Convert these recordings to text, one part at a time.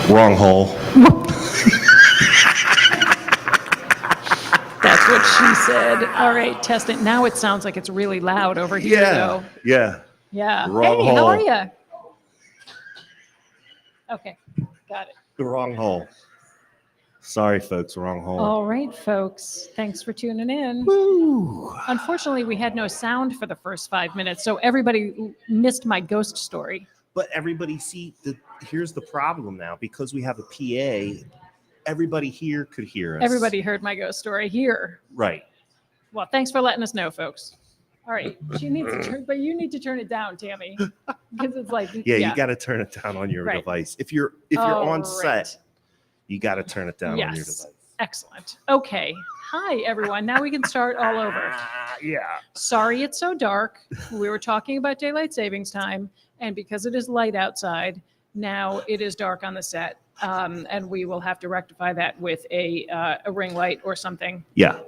Wrong hole. That's what she said. All right, test it. Now it sounds like it's really loud over here, though. Yeah. Yeah. Wrong Hey, how are hole. you? Okay, got it. The wrong hole. Sorry, folks, wrong hole. All right, folks. Thanks for tuning in. Woo. Unfortunately, we had no sound for the first 5 minutes, so everybody missed my ghost story. But everybody, here's the problem now. Because we have a PA, everybody here could hear us. Everybody heard my ghost story here. Right. Well, thanks for letting us know, folks. All right, she needs to turn, but you need to turn it down, Tammy, because it's like Yeah, you got to turn it down on your Right. device. If you're on set, you got to turn it down on your device. Excellent. Okay. Hi, everyone. Now we can start all over. Yeah. Sorry it's so dark. We were talking about daylight savings time, and because it is light outside, now it is dark on the set, and we will have to rectify that with a ring light or something. Yeah.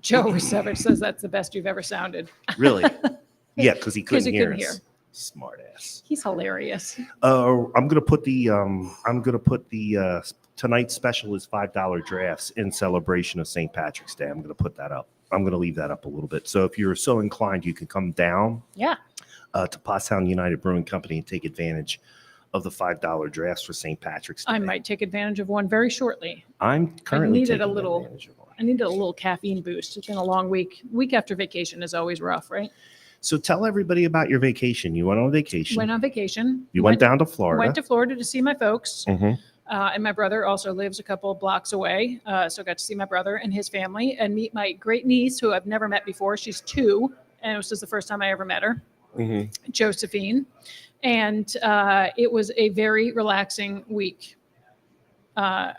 Joe Rusevich says that's the best you've ever sounded. Really? Yeah, because he couldn't hear couldn't us. hear. Smart ass. He's hilarious. I'm gonna put the tonight's special is $5 drafts in celebration of St. Patrick's Day. I'm gonna put that up. I'm gonna leave that up a little bit. So if you're so inclined, you can come down to Pottstown United Brewing Company and take advantage of the $5 drafts for St. Patrick's Day. I might take advantage of one very shortly. I'm currently taking advantage of one. I needed a little caffeine boost. It's been a long week. Week after vacation is always rough, right? So tell everybody about your vacation. You went on vacation. Went on vacation. You went down to Florida. Went to Florida to see my folks. Mm-hmm. And my brother also lives a couple of blocks away. So I got to see my brother and his family and meet my great niece, who I've never met before. She's 2, and it was just the first time I ever met her, Josephine. And it was a very relaxing week.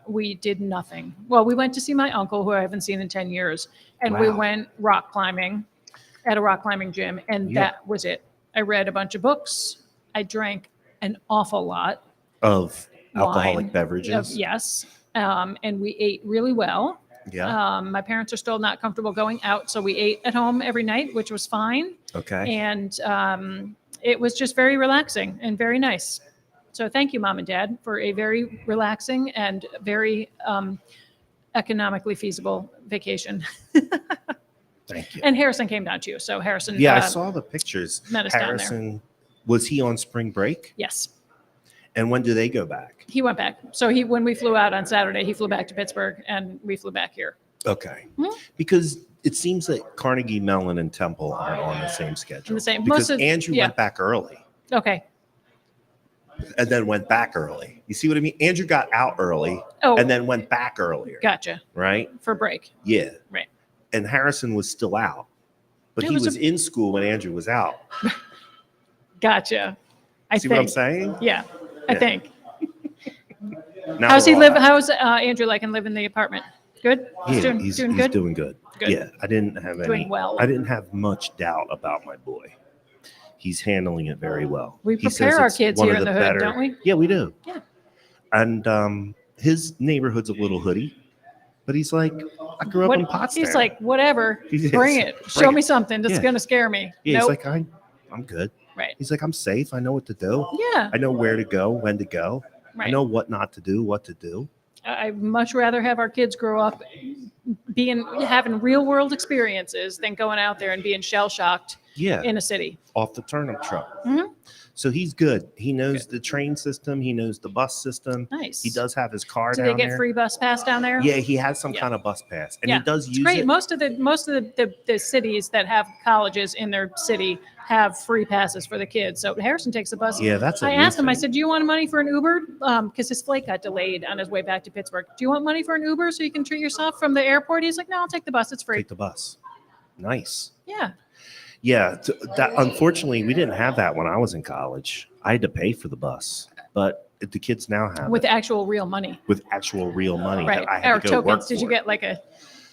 We did nothing. Well, we went to see my uncle, who I haven't seen in 10 years, and we went rock climbing at a rock climbing gym, and that was it. I read a bunch of books. I drank an awful lot of alcoholic wine. beverages. Yes. And we ate really well. Yeah. My parents are still not comfortable going out, so we ate at home every night, which was fine. Okay. And it was just very relaxing and very nice. So thank you, Mom and Dad, for a very relaxing and very economically feasible vacation. Thank you. And Harrison came down too. So Harrison. Yeah, I saw the pictures. Met us down there. Harrison, was he on spring break? Yes. And when do they go back? He went back. So when we flew out on Saturday, he flew back to Pittsburgh, and we flew back here. Okay. Mhm. Because it seems that Carnegie Mellon and Temple are on the same schedule. Because Andrew went back early. Okay. And then went back early. You see what I mean? Andrew got out early and then went back earlier. Gotcha. Right? For break. Yeah. Right. And Harrison was still out. But he was in school when Andrew was out. Gotcha. See what I'm saying? Yeah, I think. How's Andrew like and live in the apartment? Good? He's doing good? Doing good. Good. Yeah. I didn't have I didn't have much doubt about my boy. He's handling it very well. We prepare our kids here in the hood, don't we? Yeah, we do. Yeah. And his neighborhood's a little hoodie, but he's like, I grew up in Pottstown. He's like, whatever, bring it. Show me something that's going to scare me. Yeah, he's like, I'm good. Right. He's like, I'm safe. I know what to do. Yeah. I know where to go, when to go. Right. I know what not to do, what to do. I'd much rather have our kids grow up having real world experiences than going out there and being shell shocked in a city. Off the turnip truck. Mm-hmm. So he's good. He knows the train system. He knows the bus system. Nice. He does have his car down there. Do they get free bus pass down there? Yeah, he has some kind of bus pass. And he does use great. it. Most of the cities that have colleges in their city have free passes for the kids. So Harrison takes the bus. Yeah, that's I asked him, I said, do you want money for an Uber? Because his flight got delayed on his way back to Pittsburgh. Do you want money for an Uber so you can treat yourself from the airport? He's like, no, I'll take the bus. It's free. Take the bus. Nice. Yeah. Yeah, that unfortunately we didn't have that when I was in college. I had to pay for the bus, but the kids now have with actual real money. With actual real money, right? That I had to go tokens. Work Did for. You get like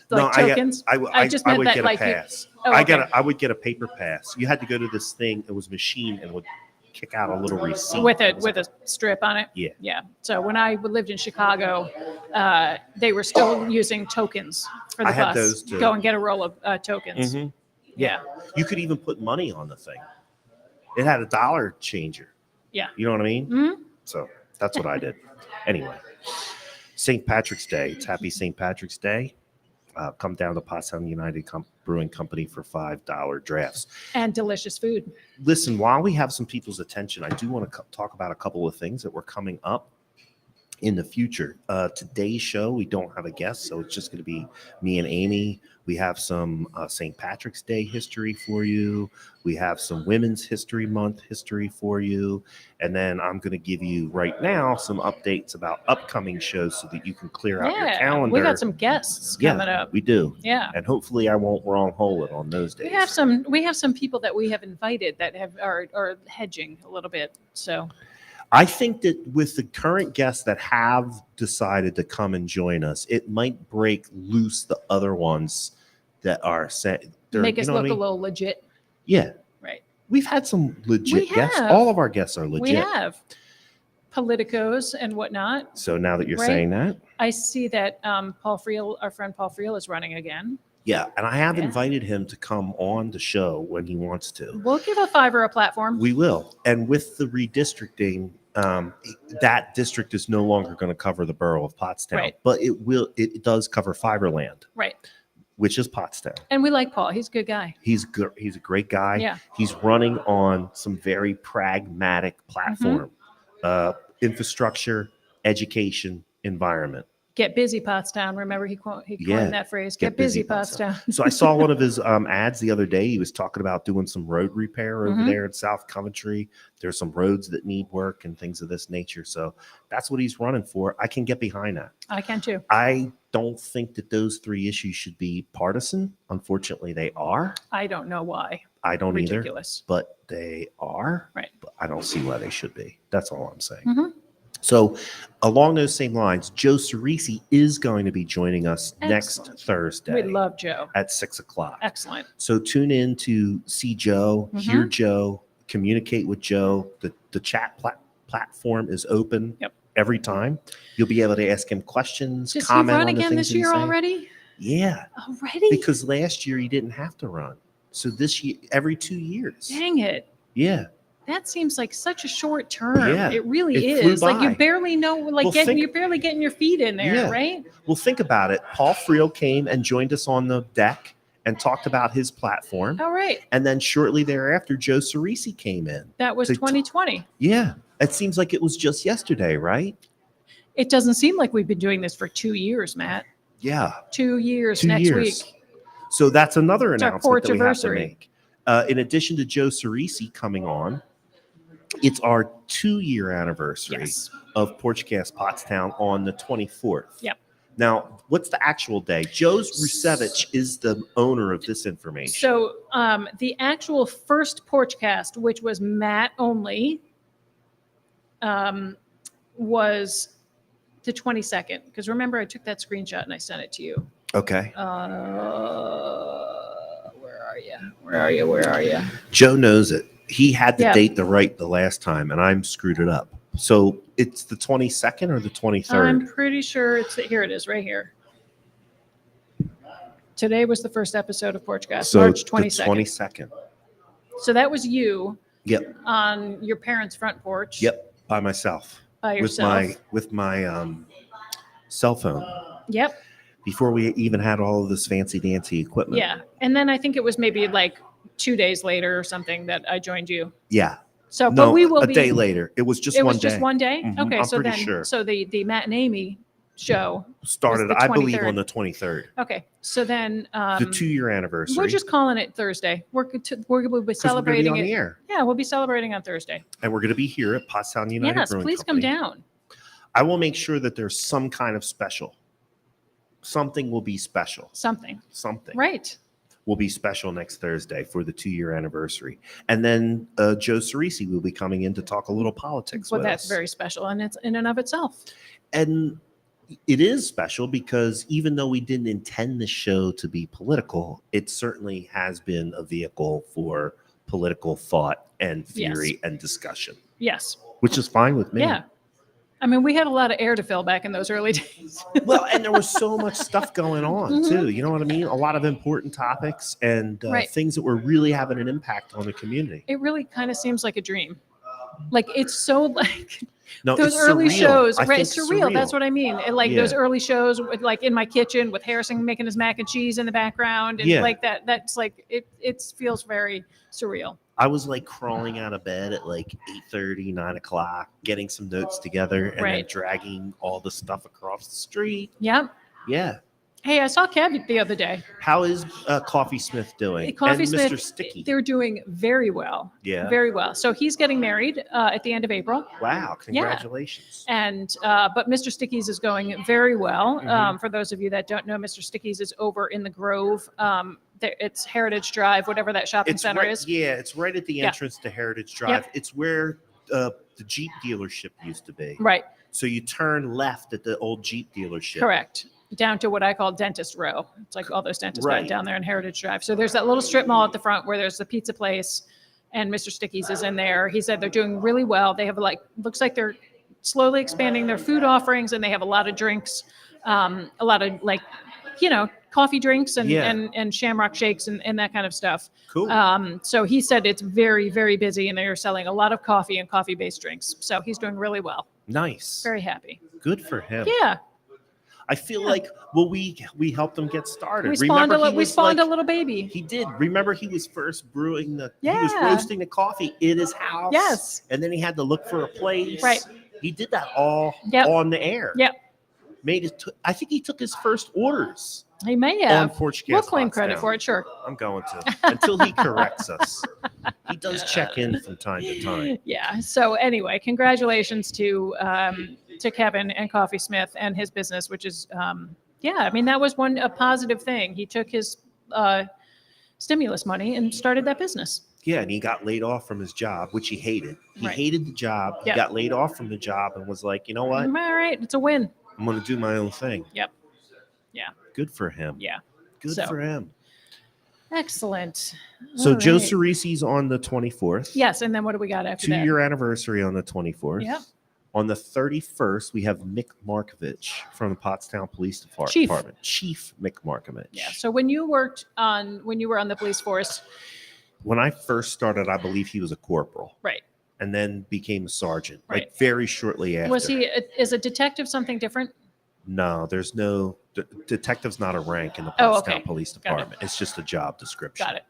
tokens? I just meant would that get like a pass. okay. I would get a paper pass. You had to go to this thing. It was a machine and would kick out a little receipt with a strip on it. Yeah. Yeah. So when I lived in Chicago, they were still using tokens for the I had bus. those too. Go and get a roll of tokens. Mm-hmm. Yeah. You could even put money on the thing. It had a dollar changer. Yeah. You know what I mean? Mm-hmm. So that's what I did. Anyway, St. Patrick's Day. It's Happy St. Patrick's Day. Come down to Pottstown United Brewing Company for $5 drafts. And delicious food. Listen, while we have some people's attention, I do want to talk about a couple of things that were coming up in the future. Today's show, we don't have a guest, so it's just going to be me and Amy. We have some St. Patrick's Day history for you. We have some Women's History Month history for you. And then I'm going to give you right now some updates about upcoming shows so that you can clear out your calendar. We got some guests coming up. We do. Yeah. And hopefully I won't wrong hole it on those days. We have some people that we have invited that are hedging a little bit. So I think that with the current guests that have decided to come and join us, it might break loose the other ones that are set. Make us look a little legit. Yeah. Right. We've had some legit guests. All of our guests are legit. We have. Politicos and whatnot. So now that you're saying that. I see that Paul Friel, our friend Paul Friel, is running again. Yeah, and I have invited him to come on the show when he wants to. We'll give a $5 a platform. We will. And with the redistricting, that district is no longer going to cover the borough of Pottstown, but it does cover Fiberland, which is Pottstown. And we like Paul. He's a good guy. He's good. He's a great guy. Yeah. He's running on some very pragmatic platform, infrastructure, education, environment. Get busy, Pottstown. Remember, he coined that phrase. Get busy, Pottstown. So I saw one of his ads the other day. He was talking about doing some road repair over there in South Coventry. There's some roads that need work and things of this nature. So that's what he's running for. I can get behind that. I can too. I don't think that those three issues should be partisan. Unfortunately, they are. I don't know why. I don't Ridiculous. either. But they are. Right. But I don't see why they should be. That's all I'm saying. So along those same lines, Joe Cerisi is going to be joining us next Thursday. We love Joe. At 6:00. Excellent. So tune in to see Joe, hear Joe, communicate with Joe. The chat platform is open every time. You'll be able to ask him questions, comment on the things again this year already? Yeah. Already? Because last year he didn't have to run. So this year, every 2 years. Dang it. Yeah. That seems like such a short term. Yeah, it really it is. Like you barely know, you're barely getting your feet in there, right? Well, think about it. Paul Friel came and joined us on the deck and talked about his platform. All right. And then shortly thereafter, Joe Cerisi came in. That was 2020. Yeah. It seems like it was just yesterday, right? It doesn't seem like we've been doing this for 2 years, Matt. Yeah. 2 years next week. So that's another It's announcement that we have to make. In addition to Joe Cerisi coming on, it's our 2-year anniversary of Porchcast Pottstown on the 24th. Yep. Now, what's the actual day? Joe Rusevich is the owner of this information. So the actual first Porchcast, which was Matt only, was the 22nd. Because remember, I took that screenshot and I sent it to you. Okay. Where are you? Joe knows it. He had the date the last time, and I'm screwed it up. So it's the 22nd or the 23rd? I'm pretty sure here it is, right here. Today was the first episode of Porchcast, so March 22nd. The 22nd. So that was you. Yep. On your parents' front porch. Yep. By myself. By yourself. With my cell phone. Yep. Before we even had all of this fancy dancy equipment. Yeah. And then I think it was maybe like 2 days later or something that I joined you. Yeah. So, but we will be a day later. It was just one day. It was just one day? Mm-hmm. Okay. I'm so pretty sure. So the Matt and Amy show started, I believe, on the 23rd. Okay. So then the 2-year anniversary. We're just calling it Thursday. We'll be celebrating on it. The air. Yeah, we'll be celebrating on Thursday. And we're going to be here at Pottstown United Yes, Brewing please Company. come down. I will make sure that there's some kind of special. Something will be special. Something. Right. Will be special next Thursday for the 2-year anniversary. And then Joe Cerisi will be coming in to talk a little politics with us. Well, that's very special, and it's in and of itself. And it is special because even though we didn't intend the show to be political, it certainly has been a vehicle for political thought and theory and discussion. Yes. Which is fine with me. Yeah. I mean, we had a lot of air to fill back in those early days. Well, and there was so much stuff going on, too. You know what I mean? A lot of important topics and things that were really having an impact on the community. It really kind of seems like a dream. Like, it's so like No, those it's early surreal. shows, I right? think Surreal. That's what I mean. And, like those Yeah. early shows, with, like in my kitchen with Harrison making his mac and cheese in the background, and Yeah. like that. That's like it feels very surreal. I was like crawling out of bed at like 8:30, 9 o'clock, getting some notes together, and then Right. dragging all the stuff across the street. Yep. Yeah. Hey, I saw Kev the other day. How is Coffee Smith doing? Coffee and Smith, Mr. Sticky. they're doing very well. Yeah. Very well. So he's getting married at the end of April. Wow. Congratulations. And but Mr. Sticky's is going very well. Mhm. For those of you that don't know, Mr. Sticky's is over in the Grove. It's Heritage Drive, whatever that shopping center right, is. Yeah, it's right at the entrance to Heritage Drive. It's where the Jeep dealership used to be. Right. So you turn left at the old Jeep dealership. Correct. Down to what I call Dentist Row. It's like all those dentists Right. down there in Heritage Drive. So there's that little strip mall at the front where there's the pizza place, and Mr. Sticky's is in there. He said they're doing really well. They have looks like they're slowly expanding their food offerings, and they have a lot of drinks, a lot of coffee drinks and shamrock shakes and that kind of stuff. Cool. So he said it's very, very busy, and they are selling a lot of coffee and coffee-based drinks. So he's doing really well. Nice. Very happy. Good for him. Yeah. I feel like we helped him get started. We spawned a little baby. He did. Remember, he was first brewing he was Yeah. roasting the coffee in his house. Yes. And then he had to look for a place. Right. He did that all Yep. on the air. Yep. I think he took his first orders He may on have. Porchcast We'll claim credit Pottstown. for it, sure. I'm going to until he corrects us. He does check in from time to time. Yeah. So anyway, congratulations to Kevin and Coffee Smith and his business, which is I mean, that was a positive thing. He took his stimulus money and started that business. Yeah, and he got laid off from his job, which he hated. He Right. hated the job. He Yep. got laid off from the job and was like, you know what? All right, it's a win. I'm going to do my own thing. Yep. Yeah. Good for him. Yeah. Good So. for him. Excellent. So All Joe right. Cerisi's on the 24th. Yes, and then what do we got after that? 2-year anniversary on the 24th. Yep. On the 31st, we have Mick Markovich from the Pottstown Police Chief. Department. Chief Mick Markovich. Yeah. So when you were on the police force, When I first started, I believe he was a corporal. right? And then became a sergeant, Right. like very shortly after. Was is a detective something different? No, there's no detective's not a rank in the Oh, Pottstown okay. Police Got it. Department. It's just a job description. Got it.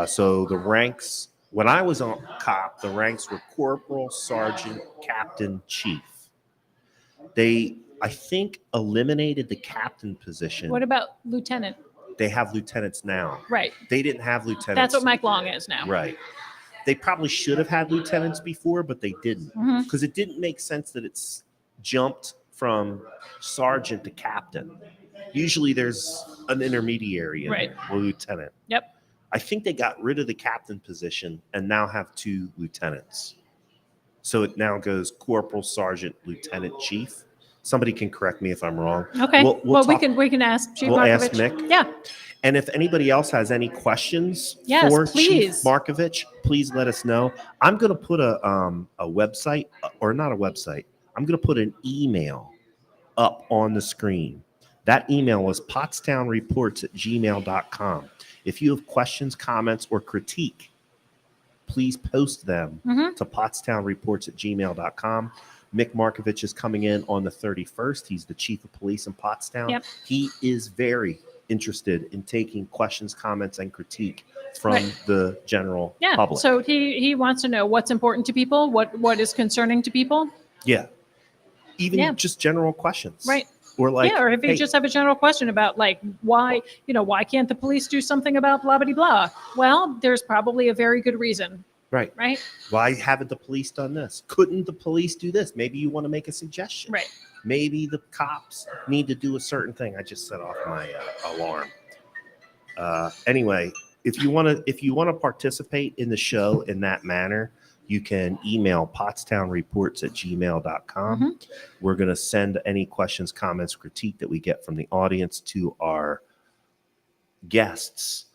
So the ranks, when I was on cop, the ranks were corporal, sergeant, captain, chief. They, I think, eliminated the captain position. What about lieutenant? They have lieutenants now. Right. They didn't have lieutenants. That's what Mike Long is now. Right. They probably should have had lieutenants before, but they didn't. Mhm. Because it didn't make sense that it's jumped from sergeant to captain. Usually there's an intermediary in Right. there, a lieutenant. Yep. I think they got rid of the captain position and now have 2 lieutenants. So it now goes corporal, sergeant, lieutenant, chief. Somebody can correct me if I'm wrong. Okay. We'll we talk- can ask Chief we'll ask Markovich. Mick. Yeah. And if anybody else has any questions Yes, for please. Chief Markovich, please let us know. I'm going to put a website, or not a website. I'm going to put an email up on the screen. That email is pottstownreports@gmail.com. If you have questions, comments, or critique, please post them Mhm. to pottstownreports@gmail.com. Mick Markovich is coming in on the 31st. He's the chief of police in Pottstown. Yep. He is very interested in taking questions, comments, and critique from Right. the general Yeah. public. So he wants to know what's important to people, what is concerning to people. Yeah. Even Yeah. just general questions. Right. Or like, Or if you hey, just have a general question about like why can't the police do something about blah blah blah? Well, there's probably a very good reason, right. right? Why haven't the police done this? Couldn't the police do this? Maybe you want to make a suggestion. Right. Maybe the cops need to do a certain thing. I just set off my alarm. Anyway, if you want to participate in the show in that manner, you can email pottstownreports@gmail.com. Mm-hmm. We're going to send any questions, comments, critique that we get from the audience to our guests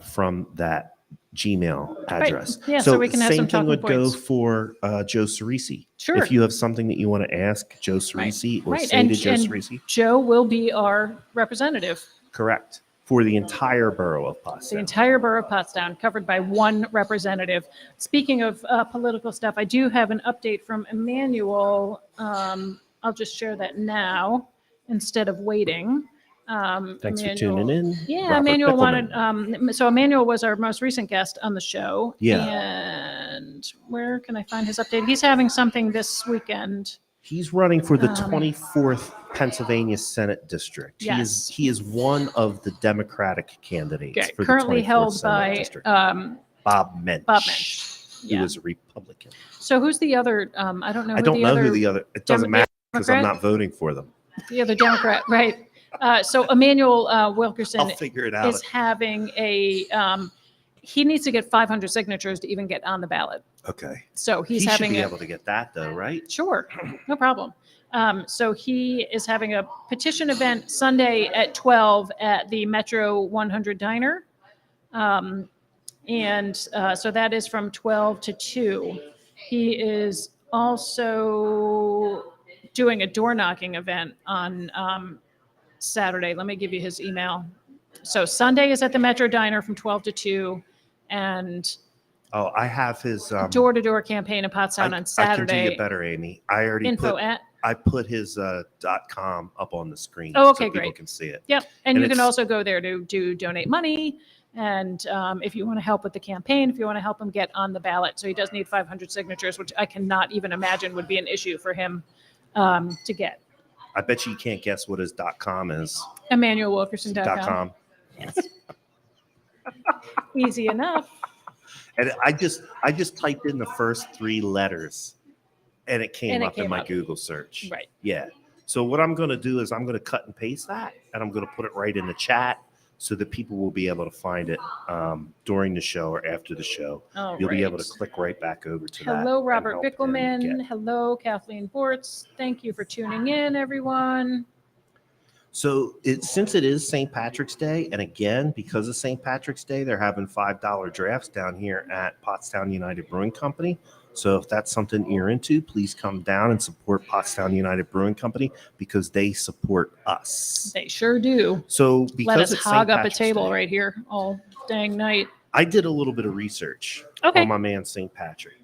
from that Gmail address. Yeah, so we can have some same thing talking would points. go for Joe Cerisi. Sure. If you have something that you want to ask Joe Cerisi or Right. say And- to Joe and Cerisi. Joe will be our representative. Correct. For the entire borough of Pottstown. The entire borough of Pottstown, covered by one representative. Speaking of political stuff, I do have an update from Emmanuel. I'll just share that now instead of waiting. Thanks for tuning in. Yeah, Robert Emmanuel Bickelman. wanted. So Emmanuel was our most recent guest on the show. Yeah. And where can I find his update? He's having something this weekend. He's running for the 24th Pennsylvania Senate District. Yes. He is one of the Democratic candidates Okay. for Currently the 24th held Senate by District. Bob Mensch. Mensch. Who is a Republican. So who's the other? I don't know. I don't know who the other. It doesn't matter because I'm not voting for them. The other Democrat, right? So Emmanuel Wilkerson I'll figure it out. is having a. He needs to get 500 signatures to even get on the ballot. Okay. So he should be able to get that though, right? Sure, no problem. So he is having a petition event Sunday at 12 at the Metro 100 Diner. And so that is from 12 to 2. He is also doing a door knocking event on Saturday. Let me give you his email. So Sunday is at the Metro Diner from 12 to 2. And I have his door-to-door campaign in Pottstown on Saturday. I can do you better, Amy. I already put his .com up on the screen. Oh, okay, so great. People can see it. Yep, and you can also go there to donate money, and if you want to help with the campaign, if you want to help him get on the ballot. So he does need 500 signatures, which I cannot even imagine would be an issue for him to get. I bet you can't guess what his .com is. EmmanuelWilkerson.com. Yes. Easy enough. And I just typed in the first 3 letters, and it came up in my Google search. Right. Yeah. So what I'm going to do is I'm going to cut and paste that, and I'm going to put it right in the chat so that people will be able to find it during the show or after the show. You'll be able to click right back over to that. Hello, Robert Bickelman. Hello, Kathleen Bortz. Thank you for tuning in, everyone. So since it is St. Patrick's Day, and again, because of St. Patrick's Day, they're having $5 drafts down here at Pottstown United Brewing Company. So if that's something you're into, please come down and support Pottstown United Brewing Company because they support us. They sure do. So because let us hog up a Patrick's table Day, right here all dang night. I did a little bit of research on my man St. Patrick,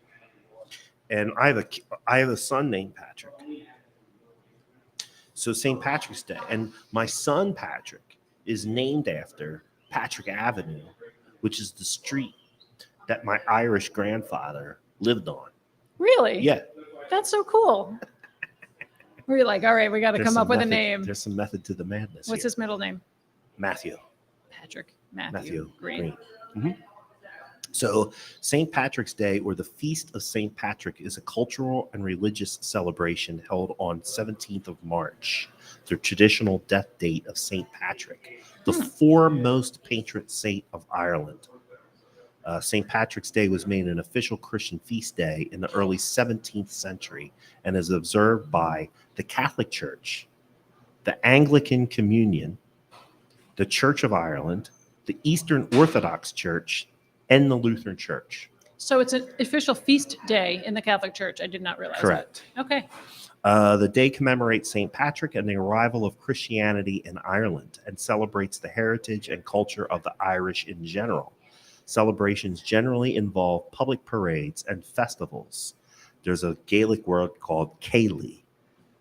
and I have a son named Patrick. So St. Patrick's Day, and my son Patrick is named after Patrick Avenue, which is the street that my Irish grandfather lived on. Really? Yeah. That's so cool. We're like, all right, we got to come up with a name. There's some method to the madness. What's his middle name? Matthew. Patrick Matthew Green. Mm-hmm. So St. Patrick's Day, or the Feast of St. Patrick, is a cultural and religious celebration held on 17th of March, the traditional death date of St. Patrick, the foremost patron saint of Ireland. St. Patrick's Day was made an official Christian feast day in the early 17th century and is observed by the Catholic Church, the Anglican Communion, the Church of Ireland, the Eastern Orthodox Church, and the Lutheran Church. So it's an official feast day in the Catholic Church. I did not realize Correct. that. Okay. The day commemorates St. Patrick and the arrival of Christianity in Ireland and celebrates the heritage and culture of the Irish in general. Celebrations generally involve public parades and festivals. There's a Gaelic word called Cayley.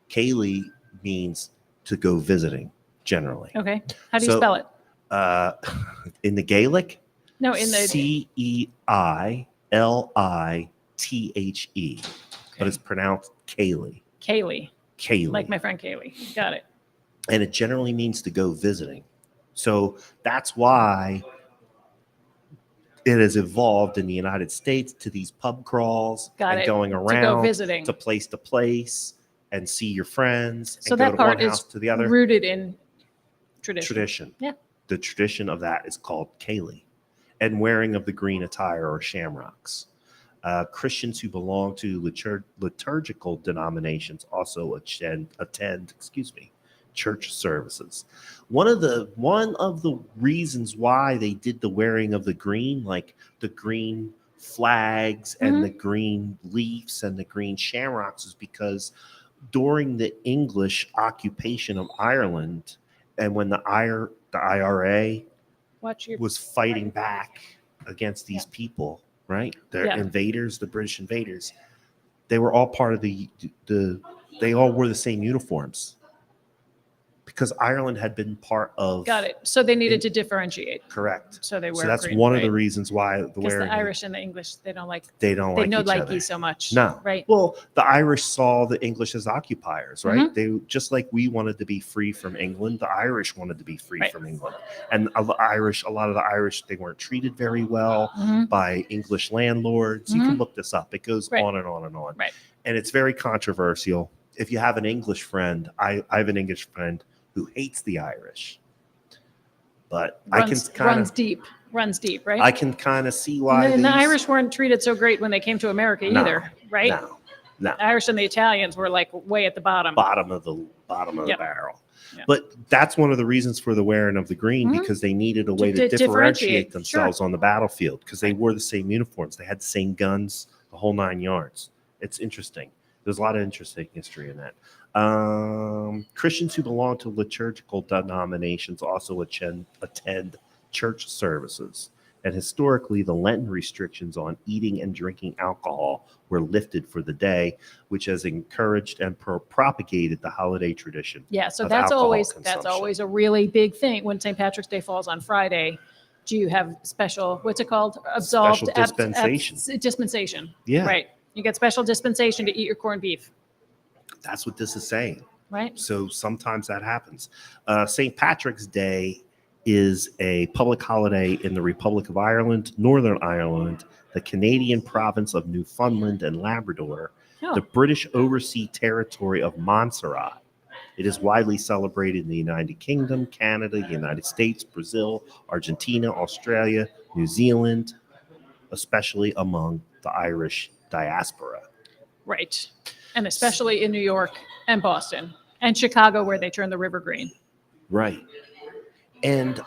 Cayley means to go visiting, generally. Okay. How do you spell it? In the Gaelic? No, in the Ceilithe, but it's pronounced Cayley. Kaylee. Cayley. Like my friend Kaylee. Got it. And it generally means to go visiting. So that's why it has evolved in the United States to these pub crawls going around to go visiting to place and see your friends. So and that go to part one house is to the other. Rooted in tradition. Yeah. The tradition of that is called Cayley, and wearing of the green attire or shamrocks. Christians who belong to liturgical denominations also attend church services. One of the reasons why they did the wearing of the green, like the green flags and the green leaves and the green shamrocks, is because during the English occupation of Ireland, and when the IRA was fighting back against these people, right? They're invaders, the British invaders. They were all part of they all wore the same uniforms because Ireland had been part of. Got it. So they needed to differentiate. Correct. So they wear. So that's green, one of the reasons why the Irish and the English they don't like each other so much. No. Right. Well, the Irish saw the English as occupiers, right? They just like we wanted to be free from England. The Irish wanted to be free from England, and a lot of the Irish they weren't treated very well by English landlords. You can look this up. It goes on and on and on. Right. And it's very controversial. If you have an English friend, I have an English friend who hates the Irish, but runs deep, right? I can kind of see why. And the Irish weren't treated so great when they came to America either, right? No. The Irish and the Italians were like way at the bottom of the barrel. Yep. But that's one of the reasons for the wearing of the green because they needed a way to differentiate themselves on the battlefield because they wore the same uniforms, they had the same guns, the whole 9 yards. It's interesting. There's a lot of interesting history in that. Christians who belong to liturgical denominations also attend church services. And historically, the Lenten restrictions on eating and drinking alcohol were lifted for the day, which has encouraged and propagated the holiday tradition. Yeah, so that's always a really big thing. When St. Patrick's Day falls on Friday, do you have special, what's it called? Special dispensation. Dispensation. Yeah. Right. You get special dispensation to eat your corned beef. That's what this is saying. Right. So sometimes that happens. St. Patrick's Day is a public holiday in the Republic of Ireland, Northern Ireland, the Canadian province of Newfoundland and Labrador, the British overseas territory of Montserrat. It is widely celebrated in the United Kingdom, Canada, United States, Brazil, Argentina, Australia, New Zealand, especially among the Irish diaspora. Right. And especially in New York and Boston and Chicago, where they turn the river green. Right. And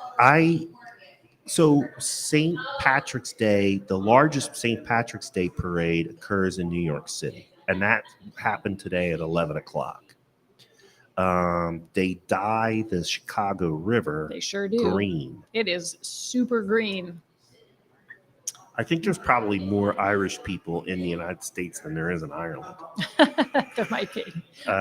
so St. Patrick's Day, the largest St. Patrick's Day parade occurs in New York City. And that happened today at 11 o'clock. They dye the Chicago River They sure do. Green. It is super green. I think there's probably more Irish people in the United States than there is in Ireland. There might be.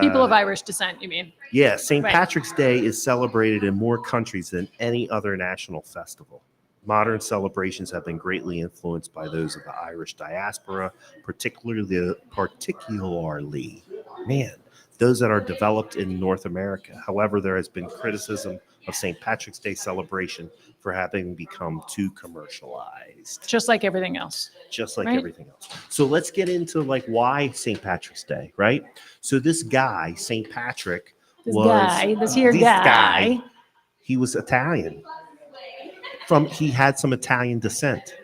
People of Irish descent, you mean? Yeah, St. Patrick's Day is celebrated in more countries than any other national festival. Modern celebrations have been greatly influenced by those of the Irish diaspora, particularly those that are developed in North America. However, there has been criticism of St. Patrick's Day celebration for having become too commercialized. Just like everything else. Everything else. So let's get into why St. Patrick's Day, right? So this guy, St. Patrick, he was Italian. He had some Italian descent.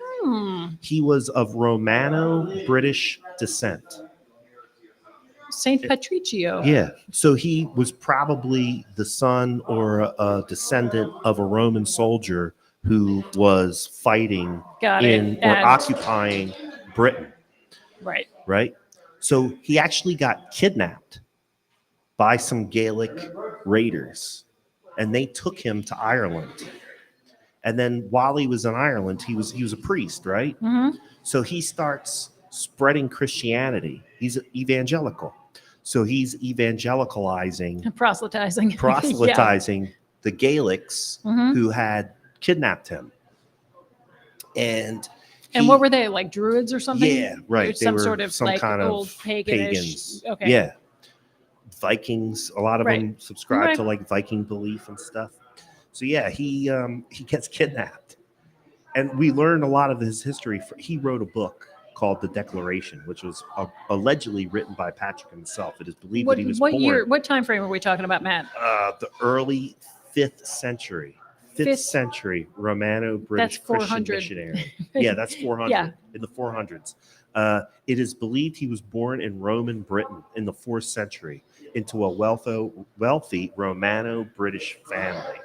He was of Romano-British descent. St. Patricio. Yeah. So he was probably the son or a descendant of a Roman soldier who was fighting occupying Britain. Right. Right. So he actually got kidnapped by some Gaelic raiders and they took him to Ireland. And then while he was in Ireland, he was a priest, right? Mm-hmm. So he starts spreading Christianity. He's evangelical. So he's evangelicalizing, proselytizing the Gaelics who had kidnapped him. And what were they, like druids or something? Yeah, right. Some sort of old pagans. Okay. Yeah. Vikings. A lot of them subscribe to Viking belief and stuff. So yeah, he gets kidnapped. And we learned a lot of his history. He wrote a book called The Declaration, which was allegedly written by Patrick himself. It is believed that he was born. What time frame are we talking about, Matt? The early 5th century. 5th century Romano-British Christian missionary. Yeah, that's 400. In the 400s. It is believed he was born in Roman Britain in the 4th century into a wealthy Romano-British family.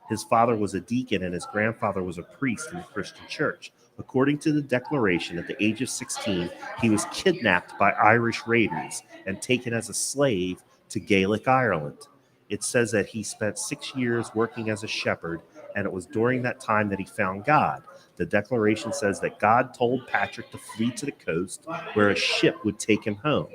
His father was a deacon and his grandfather was a priest in the Christian church. According to the declaration, at the age of 16, he was kidnapped by Irish raiders and taken as a slave to Gaelic Ireland. it says that he spent 6 years working as a shepherd, and it was during that time that he found God. The declaration says that God told Patrick to flee to the coast where a ship would take him home.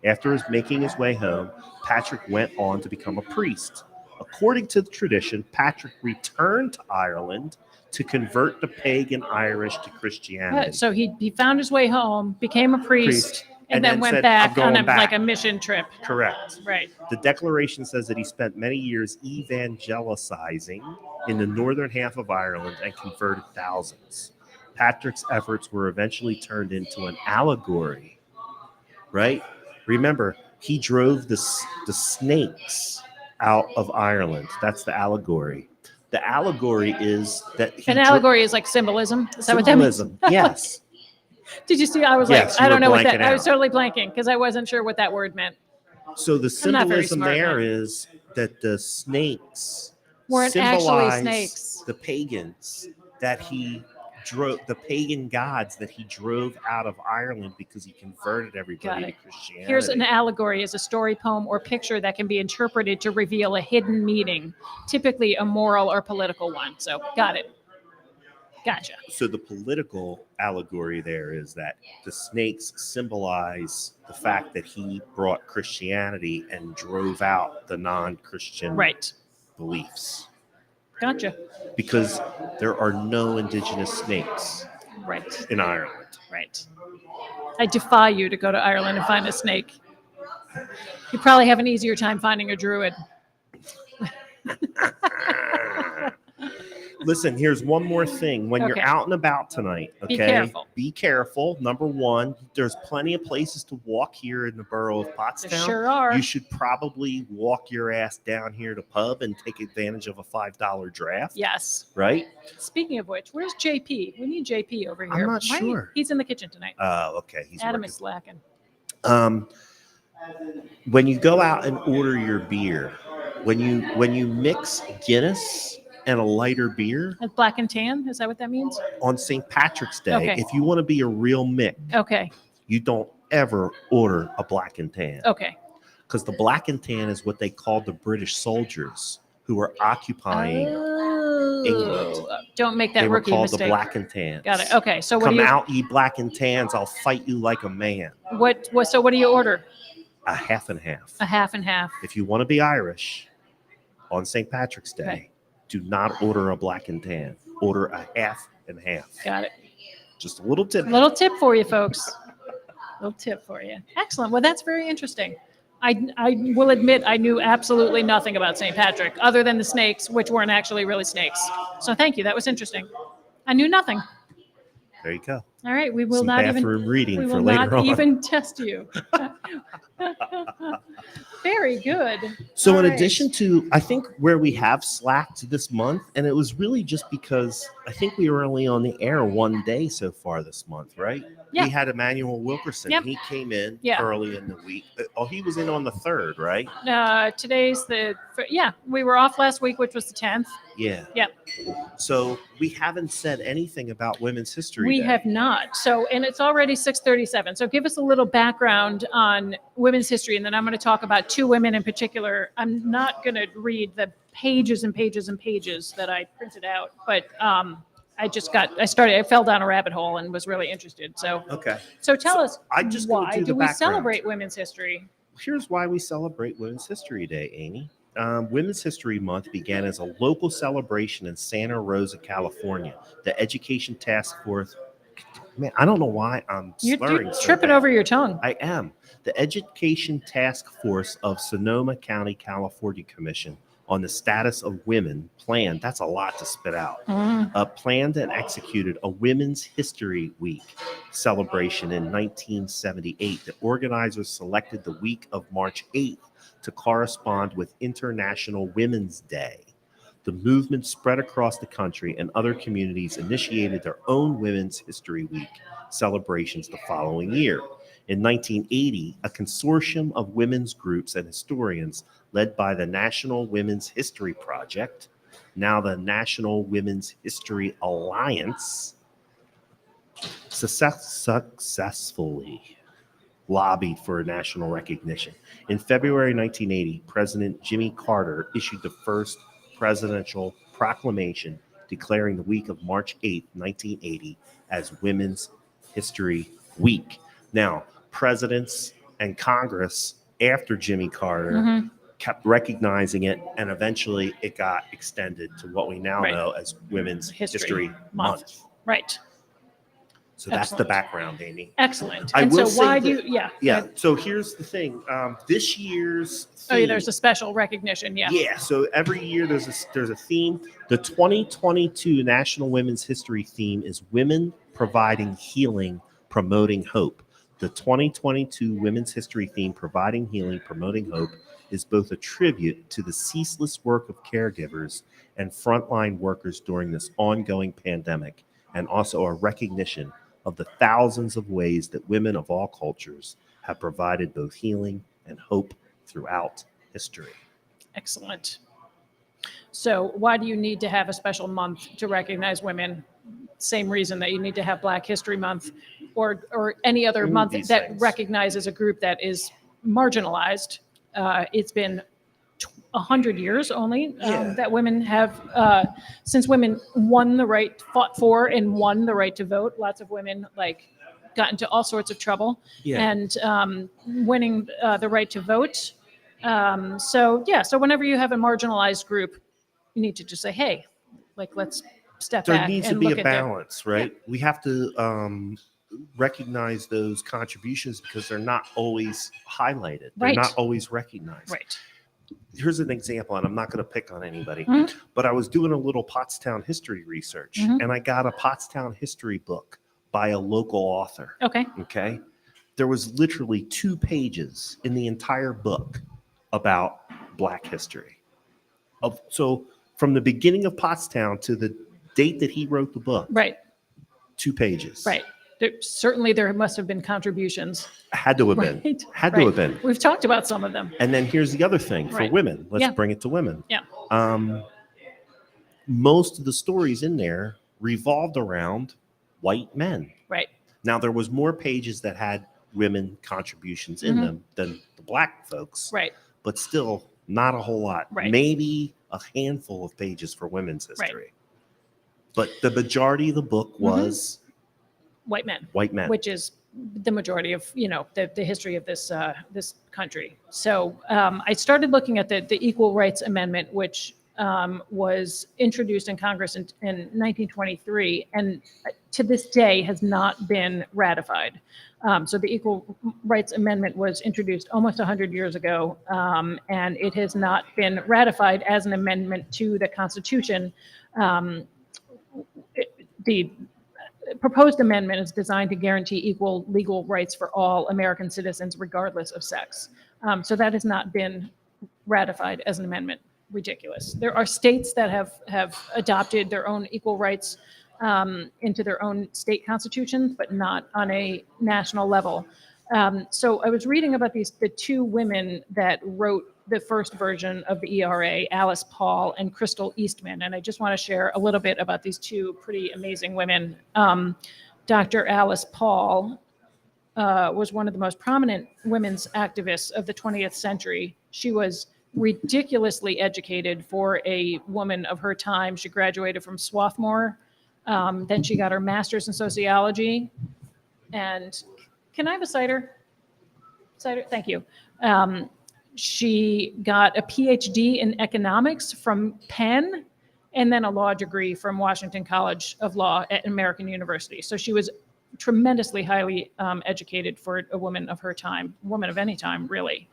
After making his way home, Patrick went on to become a priest. According to the tradition, Patrick returned to Ireland to convert the pagan Irish to Christianity. So he found his way home, became a priest, and then went said, back "I'm on going back." like a mission trip. Correct. Right. The declaration says that he spent many years evangelizing in the northern half of Ireland and converted thousands. Patrick's efforts were eventually turned into an allegory, right? Remember, he drove the snakes out of Ireland. That's the allegory. The allegory is that an allegory is like symbolism. Is that what that means? Symbolism, yes. Did you see? I was Yes, like, I don't know what that. out. I was totally blanking because I wasn't sure what that word meant. So the symbolism smart, there man. is that the snakes Weren't actually symbolize snakes. the pagans that he drove, the pagan gods that he drove out of Ireland because he converted everybody to Christianity. Here's an allegory: is a story, poem, or picture that can be interpreted to reveal a hidden meaning, typically a moral or political one. So, got it. Gotcha. So the political allegory there is that the snakes symbolize the fact that he brought Christianity and drove out the non-Christian beliefs. Gotcha. Because there are no indigenous snakes in Ireland. Right. I defy you to go to Ireland and find a snake. You probably have an easier time finding a druid. Listen, here's one more thing. When you're out and about tonight, be careful. Number one, there's plenty of places to walk here in the borough of Pottstown. There sure are. You should probably walk your ass down here to pub and take advantage of a $5 draft. Yes. Right? Speaking of which, where's JP? We need JP over here. I'm not sure. He's in the kitchen tonight. Oh, okay. Adam is slacking. When you go out and order your beer, when you mix Guinness and a lighter beer. A black and tan? Is that what that means? On St. Patrick's Day, if you want to be a real Mick, you don't ever order a black and tan. Okay. Because the black and tan is what they called the British soldiers who were occupying England. Don't make that they rookie were called mistake. the black and tans. Got it. Okay. So come out, ye black and tans. I'll fight you like a man. So what do you order? A half and half. A half and half. If you want to be Irish on St. Patrick's Day, do not order a black and tan. Order a half and half. Got it. Just a little tip. Little tip for you, folks. Little tip for you. Excellent. Well, that's very interesting. I will admit I knew absolutely nothing about St. Patrick other than the snakes, which weren't actually really snakes. So thank you. That was interesting. I knew nothing. There you go. All right. We will Some not bathroom reading we for will later not on. even test you. Very good. So All in right. addition to, I think where we have slacked this month, and it was really just because I think we were only on the air one day so far this month, right? Yeah. We had Emmanuel Wilkerson. Yep. He came in Yeah. early in the week. Oh, he was in on the 3rd, right? Today's we were off last week, which was the 10th. Yeah. Yep. So we haven't said anything about Women's History We Day. have not. So, and it's already 6:37. So give us a little background on women's history, and then I'm going to talk about two women in particular. I'm not going to read the pages and pages and pages that I printed out, but I fell down a rabbit hole and was really interested. So, So tell us, why do we celebrate women's history? Here's why we celebrate Women's History Day, Amy. Women's History Month began as a local celebration in Santa Rosa, California. The Education Task Force, man, I don't know why I'm slurring. You're tripping over your tongue. I am. The Education Task Force of Sonoma County, California Commission on the Status of Women planned, that's a lot to spit out, planned and executed a Women's History Week celebration in 1978. The organizers selected the week of March 8th to correspond with International Women's Day. The movement spread across the country, and other communities initiated their own Women's History Week celebrations the following year. In 1980, a consortium of women's groups and historians led by the National Women's History Project, now the National Women's History Alliance, successfully lobbied for national recognition. In February 1980, President Jimmy Carter issued the first presidential proclamation declaring the week of March 8, 1980 as Women's History Week. Now, presidents and Congress after Jimmy Carter kept recognizing it, and eventually it got extended to what we now know as Women's History Month. Right. So that's the background, Amy. Excellent. I And will so why say do you, yeah. So here's the thing. This year's theme, there's a special recognition. Yeah. Yeah. So every year there's a theme. The 2022 National Women's History theme is Women Providing Healing, Promoting Hope. The 2022 Women's History theme, Providing Healing, Promoting Hope, is both a tribute to the ceaseless work of caregivers and frontline workers during this ongoing pandemic, and also a recognition of the thousands of ways that women of all cultures have provided both healing and hope throughout history. Excellent. So why do you need to have a special month to recognize women? Same reason that you need to have Black History Month or any other month that recognizes a group that is marginalized. It's been 100 years only that women have, since women won the right, fought for and won the right to vote. Lots of women got into all sorts of trouble and winning the right to vote. So whenever you have a marginalized group, you need to just say, hey, let's step back. There needs to be a balance, right? Yeah. We have to recognize those contributions because they're not always highlighted. They're not always recognized. Right. Here's an example, and I'm not going to pick on anybody, but I was doing a little Pottstown history research, and I got a Pottstown history book by a local author. Okay. There was literally 2 pages in the entire book about Black history. So from the beginning of Pottstown to the date that he wrote the book, 2 pages. Right. There must have been contributions. Had to have been. Had to have been. We've talked about some of them. And then here's the other thing for women. Let's bring it to women. Yeah. Most of the stories in there revolved around white men. Right. Now, there was more pages that had women contributions in them than the Black folks. Right. But still, not a whole lot. Right. Maybe a handful of pages for women's history. Right. But the majority of the book was white men, which is the majority of the history of this country. So I started looking at the Equal Rights Amendment, which was introduced in Congress in 1923, and to this day has not been ratified. So the Equal Rights Amendment was introduced almost 100 years ago, and it has not been ratified as an amendment to the Constitution. The proposed amendment is designed to guarantee equal legal rights for all American citizens, regardless of sex. So that has not been ratified as an amendment. Ridiculous. There are states that have adopted their own equal rights into their own state constitutions, but not on a national level. So I was reading about the 2 women that wrote the first version of the ERA, Alice Paul and Crystal Eastman. And I just want to share a little bit about these 2 pretty amazing women. Dr. Alice Paul was one of the most prominent women's activists of the 20th century. She was ridiculously educated for a woman of her time. She graduated from Swarthmore. Then she got her master's in sociology. And can I have a cider? Cider, thank you. She got a PhD in economics from Penn, and then a law degree from Washington College of Law at American University. So she was tremendously highly educated for a woman of her time, woman of any time, really.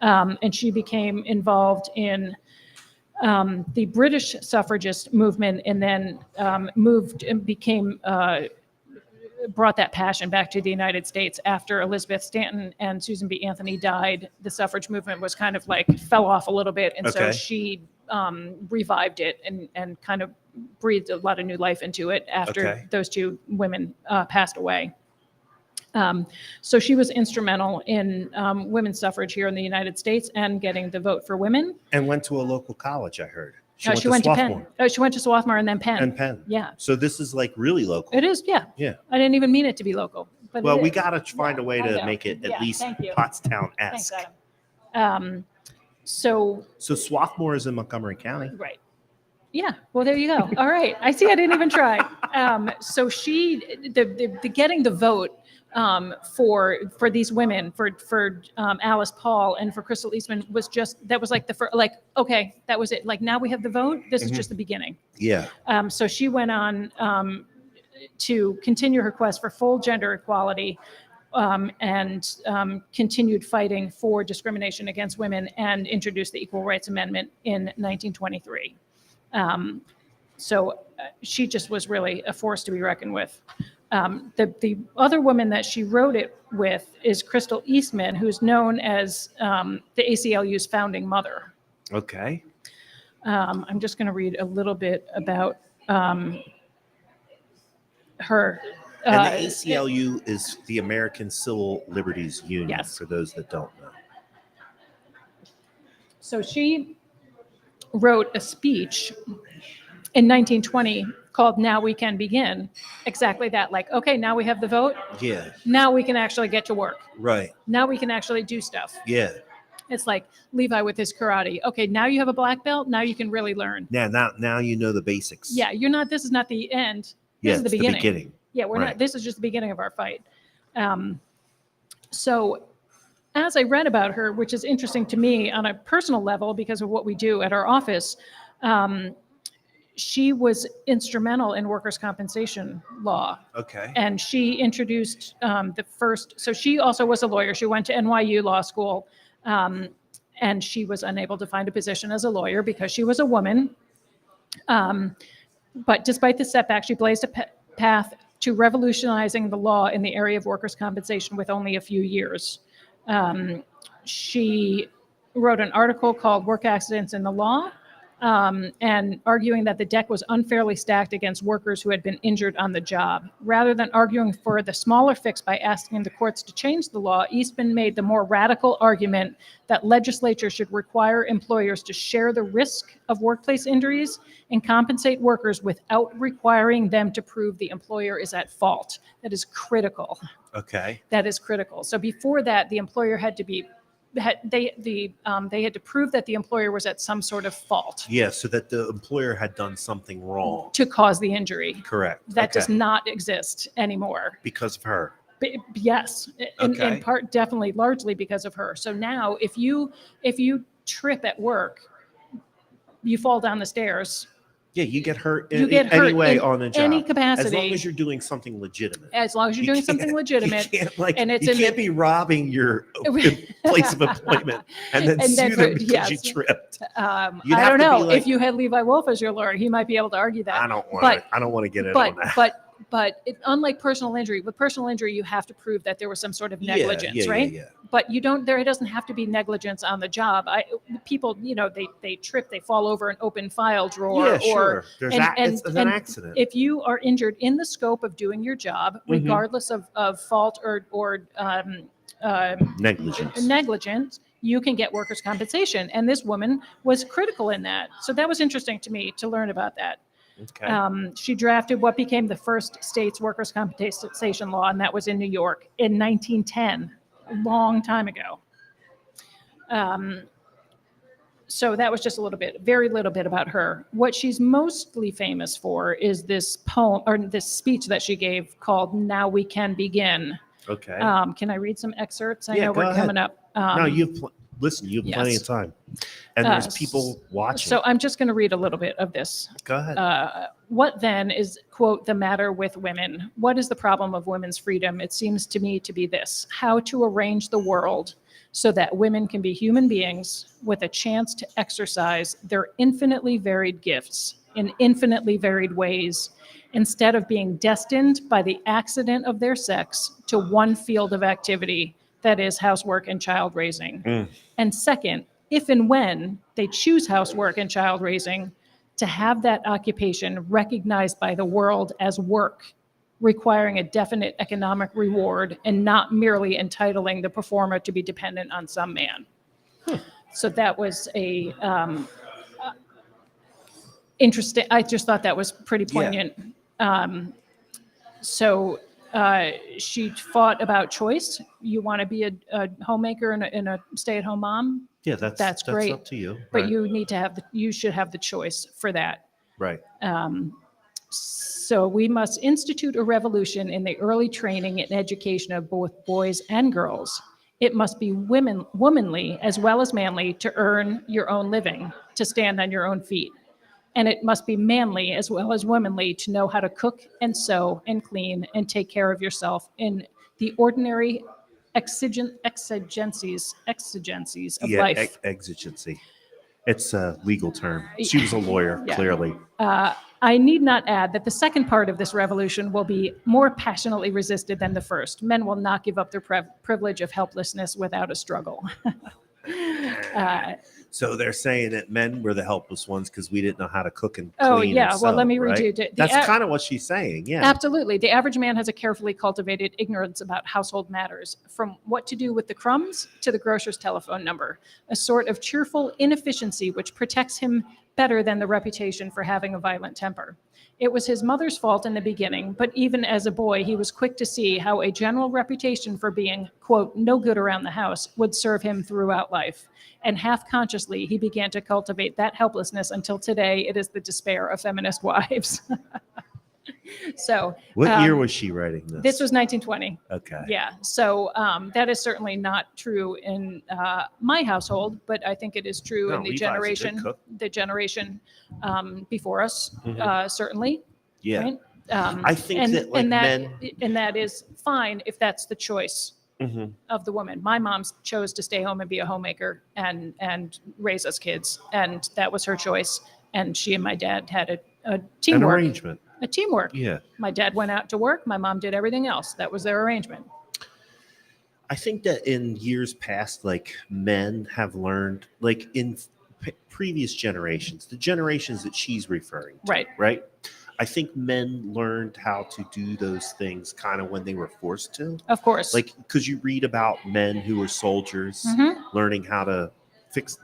And she became involved in the British suffragist movement, and then moved and brought that passion back to the United States after Elizabeth Stanton and Susan B. Anthony died. The suffrage movement was kind of fell off a little bit. And so she revived it and kind of breathed a lot of new life into it after those 2 women passed away. So she was instrumental in women's suffrage here in the United States and getting the vote for women. And went to a local college, I heard. She went to Penn. Oh, she went to Swarthmore and then Penn. And Penn. Yeah. So this is really local. It is, yeah. Yeah. I didn't even mean it to be local. But well, we got to find a way I to know. make it at Yeah, least thank you. Thanks, Pottstown-esque. Adam. So Swarthmore is in Montgomery County. right. Yeah. Well, there you go. All right. I see. I didn't even try. So the getting the vote for these women, for Alice Paul and for Crystal Eastman that was like the first, like, okay, that was it. Like, now we have the vote. This is just the beginning. Yeah. So she went on to continue her quest for full gender equality. And continued fighting for discrimination against women and introduced the Equal Rights Amendment in 1923. So she just was really a force to be reckoned with. The other woman that she wrote it with is Crystal Eastman, who's known as the ACLU's founding mother. Okay. I'm just going to read a little bit about her. And the ACLU is the American Civil Liberties Union, yes. For those that don't know. So she wrote a speech in 1920 called Now We Can Begin. Exactly that. Like, okay, now we have the vote. Yeah. Now we can actually get to work. Right. Now we can actually do stuff. Yeah. It's like Levi with his karate. Okay, now you have a black belt. Now you can really learn. Now you know the basics. Yeah, this is not the end. This is the beginning. Yeah, we're not. This is just the beginning of our fight. So as I read about her, which is interesting to me on a personal level because of what we do at our office, she was instrumental in workers' compensation law. Okay. And she introduced the first, so she also was a lawyer. She went to NYU Law School, and she was unable to find a position as a lawyer because she was a woman. But despite the setback, she blazed a path to revolutionizing the law in the area of workers' compensation with only a few years. She wrote an article called Work Accidents in the Law, and arguing that the deck was unfairly stacked against workers who had been injured on the job. Rather than arguing for the smaller fix by asking the courts to change the law, Eastman made the more radical argument that legislatures should require employers to share the risk of workplace injuries and compensate workers without requiring them to prove the employer is at fault. That is critical. Okay. That is critical. So before that, the employer had to be they had to prove that the employer was at some sort of fault. Yeah, so that the employer had done something wrong to cause the injury. Correct. That does not exist anymore. Because of her. Yes, in part, definitely, largely because of her. So now, if you trip at work, you fall down the stairs. Yeah, you get hurt anyway on the job. Any capacity. As long as you're doing something legitimate. As long as you're doing something legitimate. You can't be robbing your place of employment and then sue them because you tripped. I don't know. If you had Levi Wolf as your lawyer, he might be able to argue that. I don't want to get in on that. But unlike personal injury, with personal injury, you have to prove that there was some sort of negligence, right? Yeah. But you don't. There doesn't have to be negligence on the job. People, they trip, they fall over an open file drawer, it's an accident. If you are injured in the scope of doing your job, regardless of fault or negligence, you can get workers' compensation. And this woman was critical in that. So that was interesting to me to learn about that. Okay. She drafted what became the first state's workers' compensation law, and that was in New York in 1910, a long time ago. So that was just very little bit about her. What she's mostly famous for is this poem or this speech that she gave called "Now We Can Begin." Okay. Can I read some excerpts? I know we're coming up. No, you have plenty of time. And there's people watching. So I'm just going to read a little bit of this. Go ahead. What then is, quote, the matter with women? What is the problem of women's freedom? It seems to me to be this: how to arrange the world so that women can be human beings with a chance to exercise their infinitely varied gifts in infinitely varied ways, instead of being destined by the accident of their sex to one field of activity, that is housework and child raising. And second, if and when they choose housework and child raising, to have that occupation recognized by the world as work, requiring a definite economic reward and not merely entitling the performer to be dependent on some man. So that was a interesting. I just thought that was pretty poignant. So She fought about choice. You want to be a homemaker and a stay-at-home mom? Yeah, that's great. up to you. But you need to you should have the choice for that. Right. So we must institute a revolution in the early training and education of both boys and girls. It must be womanly as well as manly to earn your own living, to stand on your own feet. And it must be manly as well as womanly to know how to cook and sew and clean and take care of yourself in the ordinary exigencies of life. Exigency. It's a legal term. She was a lawyer, clearly. I need not add that the second part of this revolution will be more passionately resisted than the first. Men will not give up their privilege of helplessness without a struggle. So they're saying that men were the helpless ones because we didn't know how to cook and clean. Oh, yeah. And sew, well, let me read right? you. That's kind of what she's saying. Yeah. Absolutely. The average man has a carefully cultivated ignorance about household matters, from what to do with the crumbs to the grocer's telephone number, a sort of cheerful inefficiency which protects him better than the reputation for having a violent temper. It was his mother's fault in the beginning, but even as a boy, he was quick to see how a general reputation for being, quote, no good around the house would serve him throughout life. And half-consciously, he began to cultivate that helplessness until today it is the despair of feminist wives. So, what year was she writing this? This was 1920. Okay. Yeah. So that is certainly not true in my household, but I think it is true in the generation before us, certainly. Yeah. Right? I think that men, and that is fine if that's the choice of the woman. My mom chose to stay home and be a homemaker and raise us kids, and that was her choice. And she and my dad had a teamwork. An arrangement. A teamwork. Yeah. My dad went out to work. My mom did everything else. That was their arrangement. I think that in years past, like men have learned, like in previous generations, the generations that she's referring to, right? I think men learned how to do those things kind of when they were forced to. Of course. Like, because you read about men who were soldiers learning how to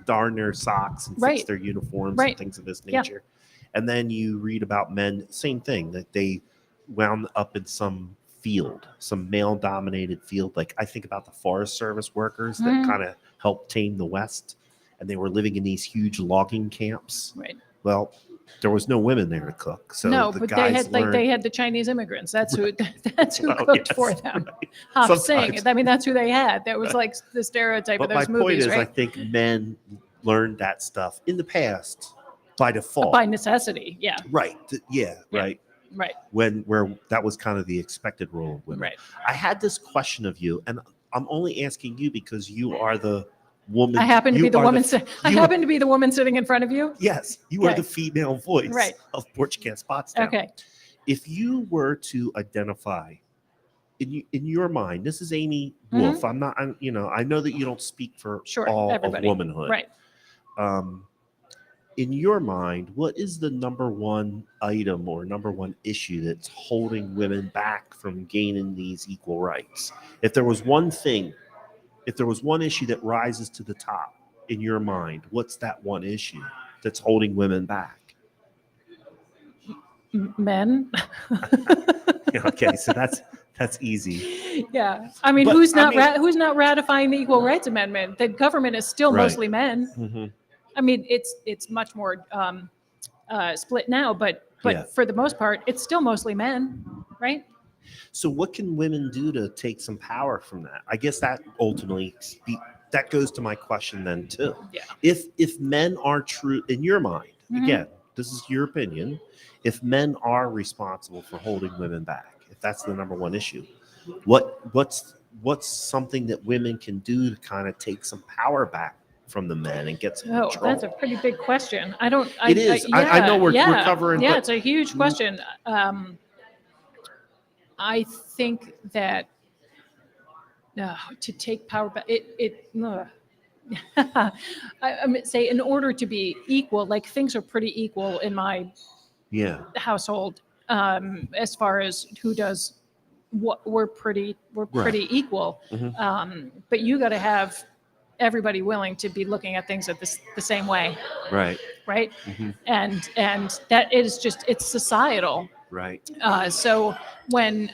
darn their socks and fix their uniforms and things of this nature. Yeah. And then you read about men, same thing, that they wound up in some field, some male-dominated field. Like I think about the Forest Service workers that kind of helped tame the West, and they were living in these huge logging camps. Right. Well, there was no women there to cook, so no, the but guys they had the Chinese immigrants. That's who cooked for them. Hop Sing. I mean, that's who they had. That was like the stereotype of those movies. My point is, I think men learned that stuff in the past. By default. By necessity, yeah. Right. Yeah, right. Right. Where that was kind of the expected role of women. Right. I had this question of you, and I'm only asking you because you are the woman. I happen to be the woman. I happen to be the woman sitting in front of you. Yes, you are the female voice of Porchcast Pottstown. Okay. If you were to identify in your mind, this is Amy Wolf. I know that you don't speak for all everybody. Of womanhood. Right. In your mind, what is the number one item or number one issue that's holding women back from gaining these equal rights? If there was one thing, if there was one issue that rises to the top in your mind, what's that one issue that's holding women back? Men. Okay, so that's easy. Yeah, I mean, who's not ratifying the Equal Rights Amendment? The government is still mostly men. Mm-hmm. I mean, it's much more split now, but for the most part, it's still mostly men, right? So what can women do to take some power from that? I guess that ultimately that goes to my question then too. Yeah. If men are true in your mind, again, this is your opinion, if men are responsible for holding women back, if that's the number one issue, what's something that women can do to kind of take some power back from the men and get some control? That's a pretty big question. I know we're covering. Yeah, it's a huge question. I think that to take power back, I say in order to be equal, like things are pretty equal in my household as far as who does what. We're pretty equal, but you got to have everybody willing to be looking at things at the same way. Right. And that is just, it's societal. Right. So when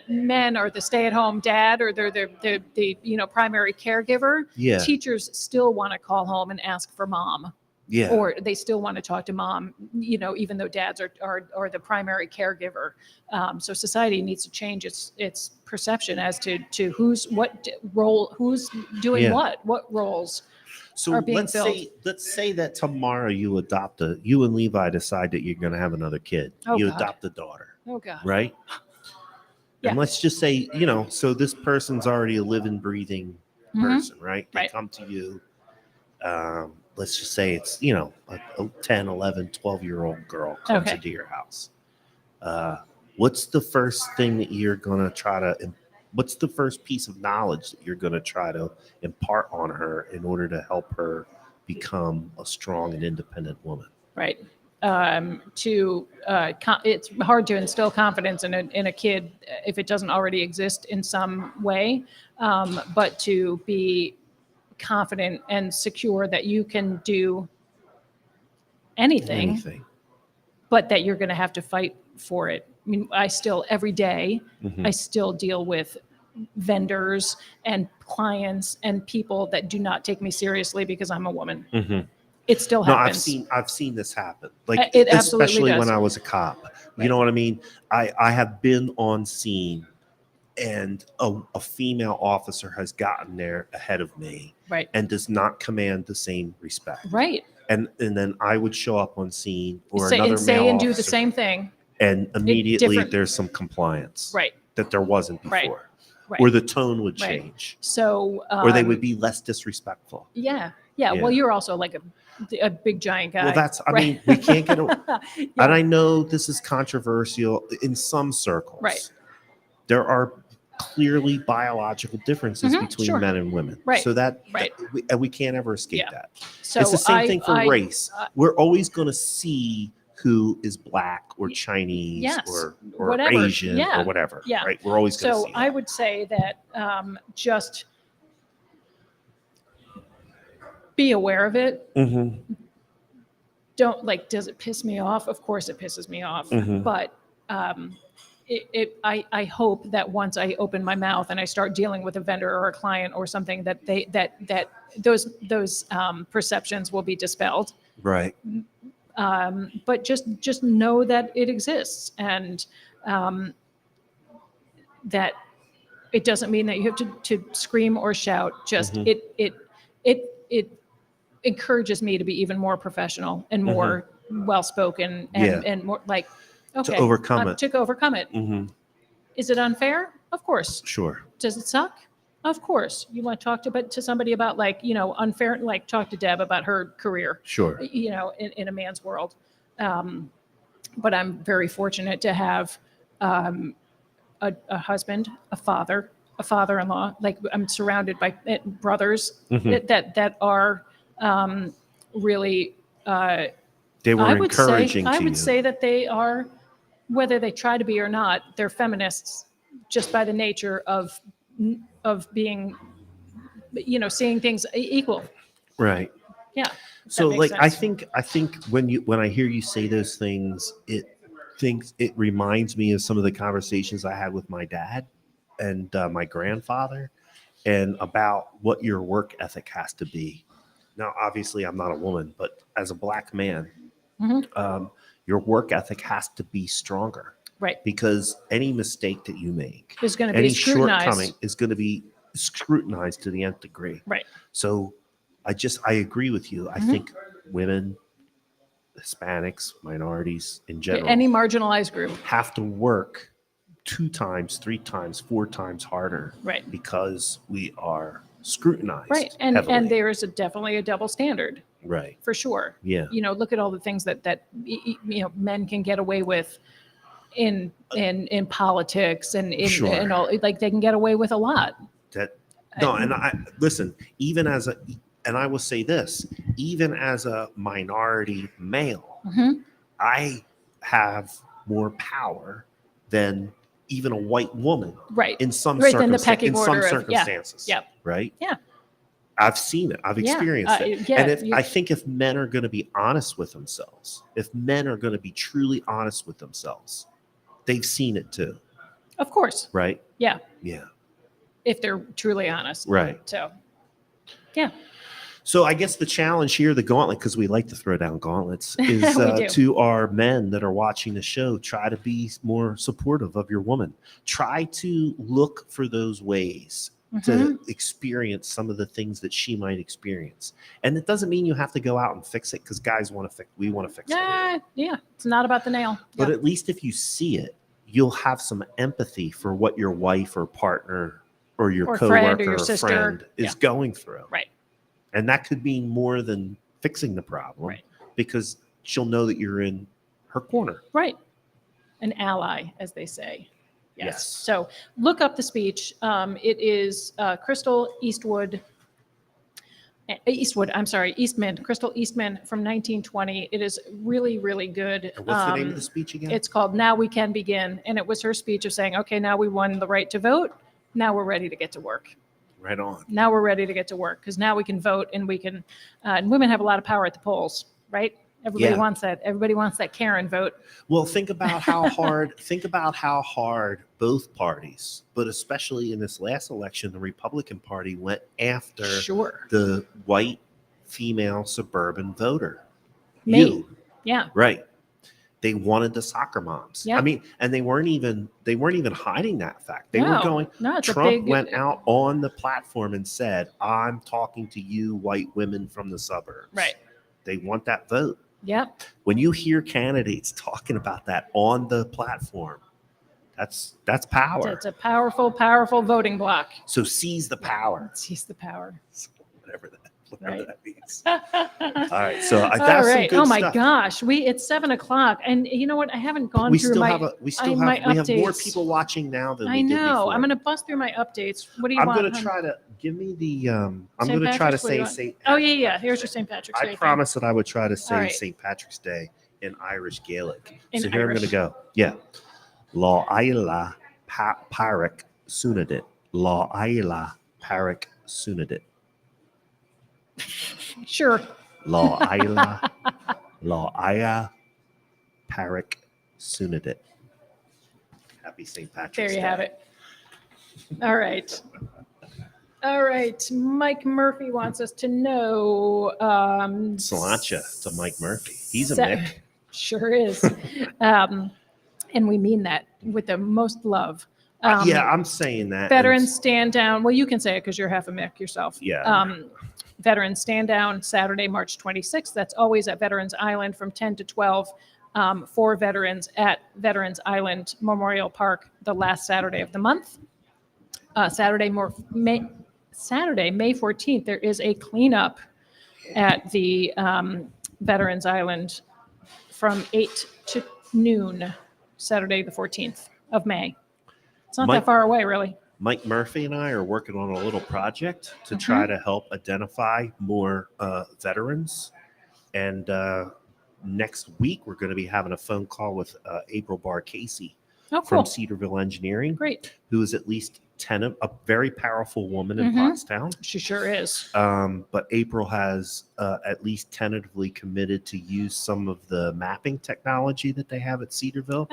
men are the stay-at-home dad or they're the primary caregiver, Yeah. teachers still want to call home and ask for mom. Yeah. Or they still want to talk to mom, even though dads are the primary caregiver. So society needs to change its perception as to who's doing what roles So are being let's filled. let's say that tomorrow you and Levi decide that you're going to have another kid. Oh, you God. adopt a daughter. Oh, God. Right. Yeah. And let's just say, so this person's already a living, breathing person, right? They come to you. Let's just say it's, a 10, 11, 12-year-old girl comes into your house. What's the first thing that you're going to what's the first piece of knowledge that you're going to try to impart on her in order to help her become a strong and independent woman? Right. It's hard to instill confidence in a kid if it doesn't already exist in some way, but to be confident and secure that you can do anything, but that you're going to have to fight for it. I mean, every day, I still deal with vendors and clients and people that do not take me seriously because I'm a woman. Mm-hmm. It still happens. I've seen this happen. Like it especially does. when I was a cop. You know what I mean? I have been on scene and a female officer has gotten there ahead of me, right, and does not command the same respect. Right. And then I would show up on scene or say another male and do officer, the same thing. And immediately there's some compliance. Right. That there wasn't before. Right. Or the tone would change. So or they would be less disrespectful. Yeah. Well, you're also like a big giant guy. Well, I mean, we can't get and I know this is controversial in some circles. Right. There are clearly biological differences between men and women. Right. So we can't ever escape that. So it's the same thing for race. We're always going to see who is black or Chinese or whatever. Asian or whatever. Yeah. Right. We're always going to see that. I would say that just be aware of it. Mm-hmm. Does it piss me off? Of course it pisses me off. Mm-hmm. But I hope that once I open my mouth and I start dealing with a vendor or a client or something, that those perceptions will be dispelled. Right. But just know that it exists, and that it doesn't mean that you have to scream or shout. Just it encourages me to be even more professional and more well-spoken and more like, okay, to overcome it. Mm-hmm. Is it unfair? Of course. Sure. Does it suck? Of course. You want to talk to somebody about unfair, talk to Deb about her career. Sure. In a man's world. But I'm very fortunate to have a husband, a father-in-law. I'm surrounded by brothers that are really. They were encouraging to you. I would say that they are, whether they try to be or not, they're feminists just by the nature of being, seeing things equal. Right. Yeah. So I think when I hear you say those things, it reminds me of some of the conversations I had with my dad and my grandfather, and about what your work ethic has to be. Now, obviously, I'm not a woman, but as a black man, your work ethic has to be stronger. Right. Because any mistake that you make, is going to any be scrutinized. shortcoming is going to be scrutinized to the nth degree. Right. So I agree with you. I think women, Hispanics, minorities in general, any marginalized group, have to work 2 times, 3 times, 4 times harder. Right. Because we are scrutinized. Right. And there is definitely a double standard. Right. For sure. Yeah. Look at all the things that men can get away with in politics and in all, they can get away with a lot. And I listen, and I will say this, even as a minority male, I have more power than even a white woman. Right. In some than the pecking order circumstances. Yeah. Right. Yeah. I've seen it. I've experienced it. Yeah, And I think if men are going to be honest with themselves, if men are going to be truly honest with themselves, they've seen it too. Of course. Right? Yeah. Yeah. If they're truly honest. Right. So, yeah. So I guess the challenge here, the gauntlet, because we like to throw down gauntlets, is to our men that are watching the show, try to be more supportive of your woman. Try to look for those ways to experience some of the things that she might experience. And it doesn't mean you have to go out and fix it, because guys want to fix, we want to fix it. Yeah. It's not about the nail. But at least if you see it, you'll have some empathy for what your wife or partner or your coworker or friend is going through. Right. And that could mean more than fixing the problem, because she'll know that you're in her corner. Right. An ally, as they say. Yes. So look up the speech. It is Crystal Eastman, Crystal Eastman from 1920. It is really, really good. And what's the name of the speech again? It's called Now We Can Begin. And it was her speech of saying, okay, now we won the right to vote. Now we're ready to get to work. Right on. Now we're ready to get to work, because now we can vote, and we can, and women have a lot of power at the polls, right? Everybody wants that. Everybody wants that Karen vote. Well, think about how hard both parties, but especially in this last election, the Republican Party went after the white female suburban voter. Me. Yeah. Right. They wanted the soccer moms. Yep. I mean, and they weren't even hiding that fact. They were going, Trump went out on the platform and said, I'm talking to you white women from the suburbs. Right. They want that vote. Yep. When you hear candidates talking about that on the platform, that's power. It's a powerful, powerful voting block. So seize the power. Seize the power. Whatever that means. All right. So that's some good Oh my stuff. gosh. It's 7:00, and you know what? I haven't gone through my updates. We have more people watching now than we did before. I'm going to bust through my updates. What do you want? I'm going to try to give me the I'm going to try to say St. Oh yeah. Here's your St. Patrick's Day. I promised that I would try to say St. Patrick's Day in Irish Gaelic. So here I'm going to go. Yeah. Lá Isla Parak Sunadit. Lá Isla Parak Sunadit. Sure. Lá Isla Parak Sunadit. Happy St. Patrick's Day. There you have it. All right. Mike Murphy wants us to know. Sláinte to Mike Murphy. He's a Mick. Sure is. And we mean that with the most love. I'm saying that. Veterans Stand Down. Well, you can say it because you're half a Mick yourself. Yeah. Veterans Stand Down, Saturday, March 26th. That's always at Veterans Island from 10 to 12 for veterans at Veterans Island Memorial Park the last Saturday of the month. Saturday, May 14th, there is a cleanup at the Veterans Island from 8 to noon, Saturday the 14th of May. It's not that far away, really. Mike Murphy and I are working on a little project to try to help identify more veterans. And next week, we're going to be having a phone call with April Barr Casey from Cedarville Engineering. Great. Who is at least a very powerful woman in Pottstown. She sure is. But April has at least tentatively committed to use some of the mapping technology that they have at Cedarville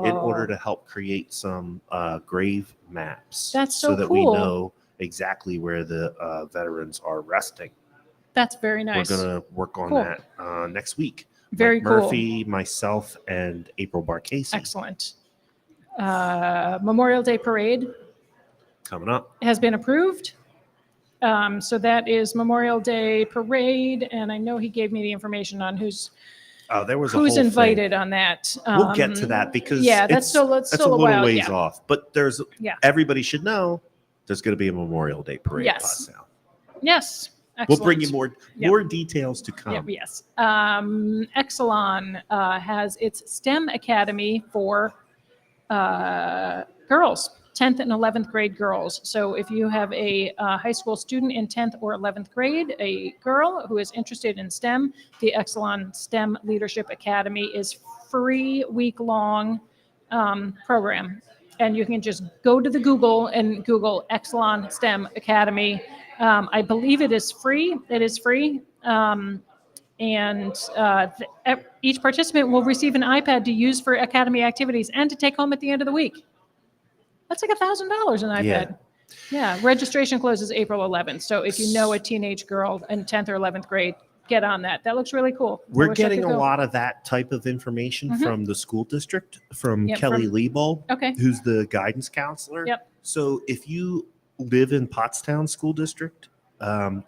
in order to help create some grave maps. That's so that cool. We know exactly where the veterans are resting. That's very nice. We're going to work on that next week. Very Mike Murphy, myself, and April Barr Casey. Excellent. Memorial Day Parade coming up has been approved. So that is Memorial Day Parade, and I know he gave me the information on who's invited on that. We'll get to that because that's still a little ways off. But everybody should know there's going to be a Memorial Day Parade. Yes. Yes. Excellent. We'll bring you more details to come. Yes. Exelon has its STEM Academy for girls. 10th and 11th grade girls. So if you have a high school student in 10th or 11th grade, a girl who is interested in STEM, the Exelon STEM Leadership Academy is free week-long program. And you can just go to the Google and Google Exelon STEM Academy. I believe it is free. It is free. Each participant will receive an iPad to use for academy activities and to take home at the end of the week. That's like $1,000 an iPad. Yeah. Registration closes April 11th. So if you know a teenage girl in 10th or 11th grade, get on that. That looks really cool. We're getting a lot of that type of information from the school district, from Kelly Liebel, who's the guidance counselor. Yep. So if you live in Pottstown School District,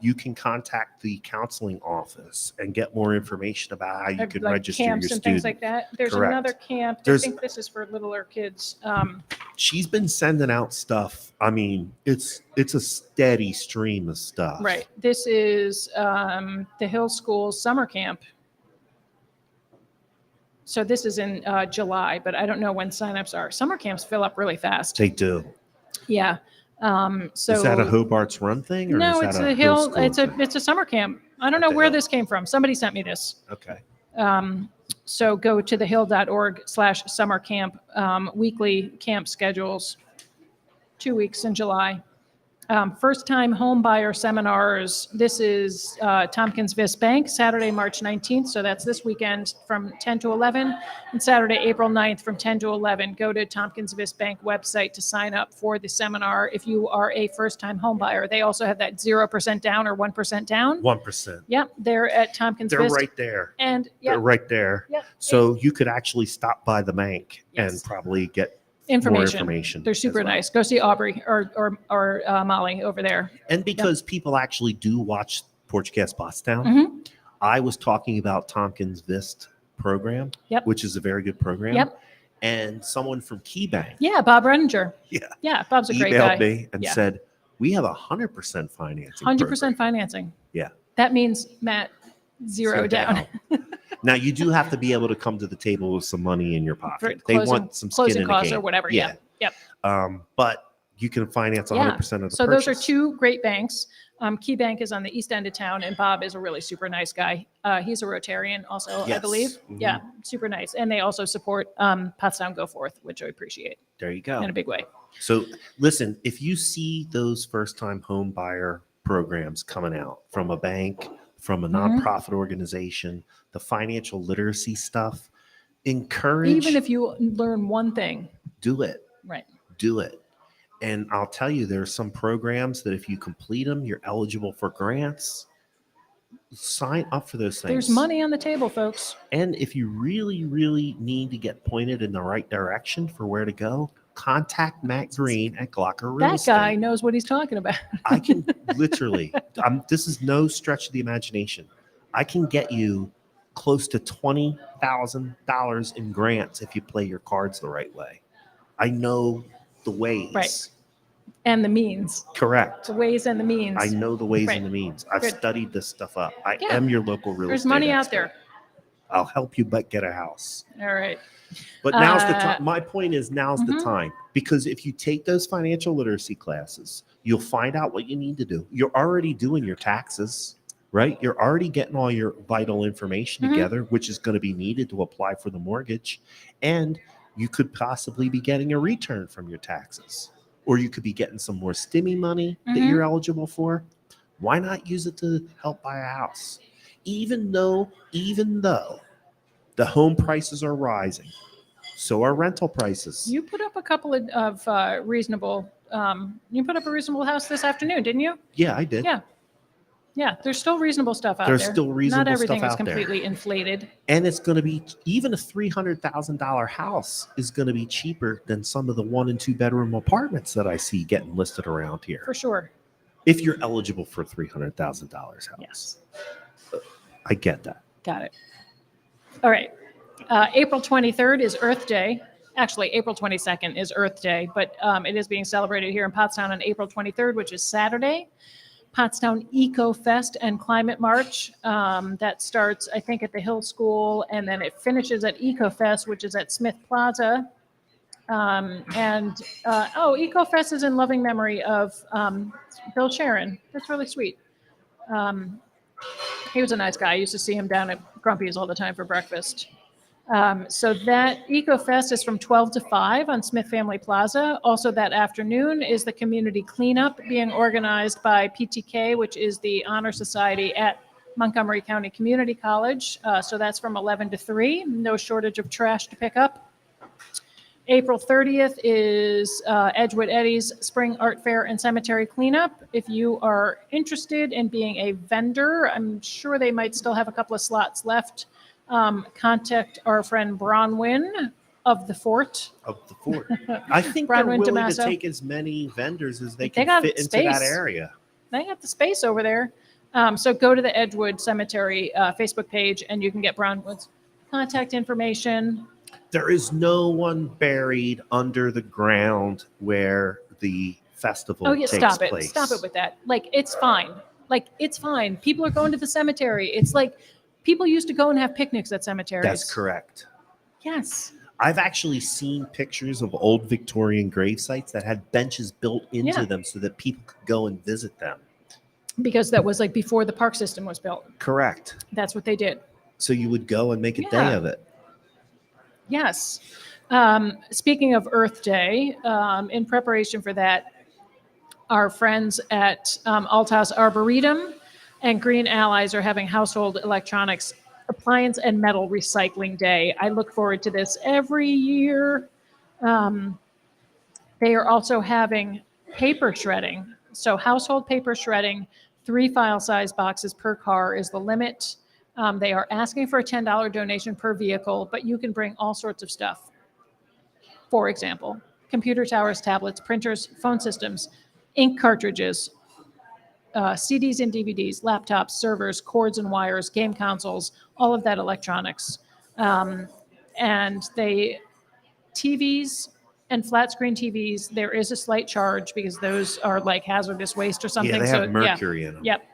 you can contact the counseling office and get more information about how you can register your student. Camps and things like that. There's another camp. I think this is for littler kids. She's been sending out stuff. I mean, it's a steady stream of stuff. Right. This is the Hill School summer camp. So this is in July, but I don't know when signups are. Summer camps fill up really fast. They do. Yeah. So is that a Hobart's Run thing? Or no, is that it's a Hill. It's a summer camp. I don't know where this came from. Somebody sent me this. Okay. So go to thehill.org/summer camp, weekly camp schedules, 2 weeks in July. First time home buyer seminars. This is Tompkins Vis Bank, Saturday, March 19th. So that's this weekend from 10 to 11 and Saturday, April 9th from 10 to 11. Go to Tompkins Vis Bank website to sign up for the seminar. If you are a first time home buyer, they also have that 0% down or 1% down. 1%. Yep. They're at Tompkins They're Vis. right there. And they're right there. Yep. So you could actually stop by the bank and probably get more information. They're super nice. Go see Aubrey or Molly over there. And because people actually do watch Porchcast Pottstown, I was talking about Tompkins Vist program, which is a very good program. Yep. And someone from KeyBank. Yeah, Bob Redinger. Yeah. Yeah, Bob's a great guy. Emailed me and said, we have 100% financing. 100% financing. Yeah. That means, Matt, zero down. Now, you do have to be able to come to the table with some money in your pocket. They want some skin in the costs game. Or whatever. Yeah. Yep. But you can finance 100% of the purchase. So those are two great banks. KeyBank is on the east end of town, and Bob is a really super nice guy. He's a Rotarian also, I believe. Yeah, super nice. And they also support Pottstown Go Forth, which I appreciate. There you go. In a big way. So listen, if you see those first-time home buyer programs coming out from a bank, from a nonprofit organization, the financial literacy stuff, encourage. Even if you learn one thing. Do it. Right. Do it. And I'll tell you, there are some programs that if you complete them, you're eligible for grants. Sign up for those things. There's money on the table, folks. And if you really, really need to get pointed in the right direction for where to go, contact Matt Green at Glocker Real Estate. That guy knows what he's talking about. I can literally, this is no stretch of the imagination. I can get you close to $20,000 in grants if you play your cards the right way. I know the ways. Right. And the means. Correct. The ways and the means. I know the ways and the means. I've studied this stuff up. I am your local real estate There's money expert. out there. I'll help you get a house. All right. But now's the time. My point is now's the time, because if you take those financial literacy classes, you'll find out what you need to do. You're already doing your taxes, right? You're already getting all your vital information together, which is going to be needed to apply for the mortgage. And you could possibly be getting a return from your taxes, or you could be getting some more stimmy money that you're eligible for. Why not use it to help buy a house? Even though the home prices are rising, so are rental prices. You put up a couple of reasonable. You put up a reasonable house this afternoon, didn't you? Yeah, I did. Yeah. There's still reasonable stuff out there. There's still reasonable Not everything stuff is out there. completely inflated. And it's going to be, even a $300,000 house is going to be cheaper than some of the 1 and 2 bedroom apartments that I see getting listed around here. For sure. If you're eligible for a $300,000 house. Yes. I get that. Got it. All right. April 23rd is Earth Day. Actually, April 22nd is Earth Day, but it is being celebrated here in Pottstown on April 23rd, which is Saturday. Pottstown Eco Fest and Climate March. That starts, I think, at the Hill School, and then it finishes at Eco Fest, which is at Smith Plaza. Eco Fest is in loving memory of Bill Sharon. That's really sweet. He was a nice guy. I used to see him down at Grumpy's all the time for breakfast. So that EcoFest is from 12 to 5 on Smith Family Plaza. Also that afternoon is the community cleanup being organized by PTK, which is the Honor Society at Montgomery County Community College. So that's from 11 to 3. No shortage of trash to pick up. April 30th is Edgewood Eddie's Spring Art Fair and Cemetery Cleanup. If you are interested in being a vendor, I'm sure they might still have a couple of slots left. Contact our friend Bronwyn of the Fort. I think they're willing to take as many vendors as they can fit into that area. They got the space over there. So go to the Edgewood Cemetery Facebook page and you can get Bronwyn's contact information. There is no one buried under the ground where the festival takes place. Stop it with that. Like, it's fine. People are going to the cemetery. It's like people used to go and have picnics at cemeteries. That's correct. Yes. I've actually seen pictures of old Victorian grave sites that had benches built into them so that people could go and visit them. Because that was like before the park system was built. Correct. That's what they did. So you would go and make a day of it. Yes. Speaking of Earth Day, in preparation for that, our friends at Althouse Arboretum and Green Allies are having Household Electronics Appliance and Metal Recycling Day. I look forward to this every year. They are also having paper shredding. So household paper shredding, 3 file-size boxes per car is the limit. They are asking for a $10 donation per vehicle, but you can bring all sorts of stuff. For example, computer towers, tablets, printers, phone systems, ink cartridges, CDs and DVDs, laptops, servers, cords and wires, game consoles, all of that electronics. And TVs and flat screen TVs, there is a slight charge because those are like hazardous waste or something. Yeah, they have mercury in them. Yep.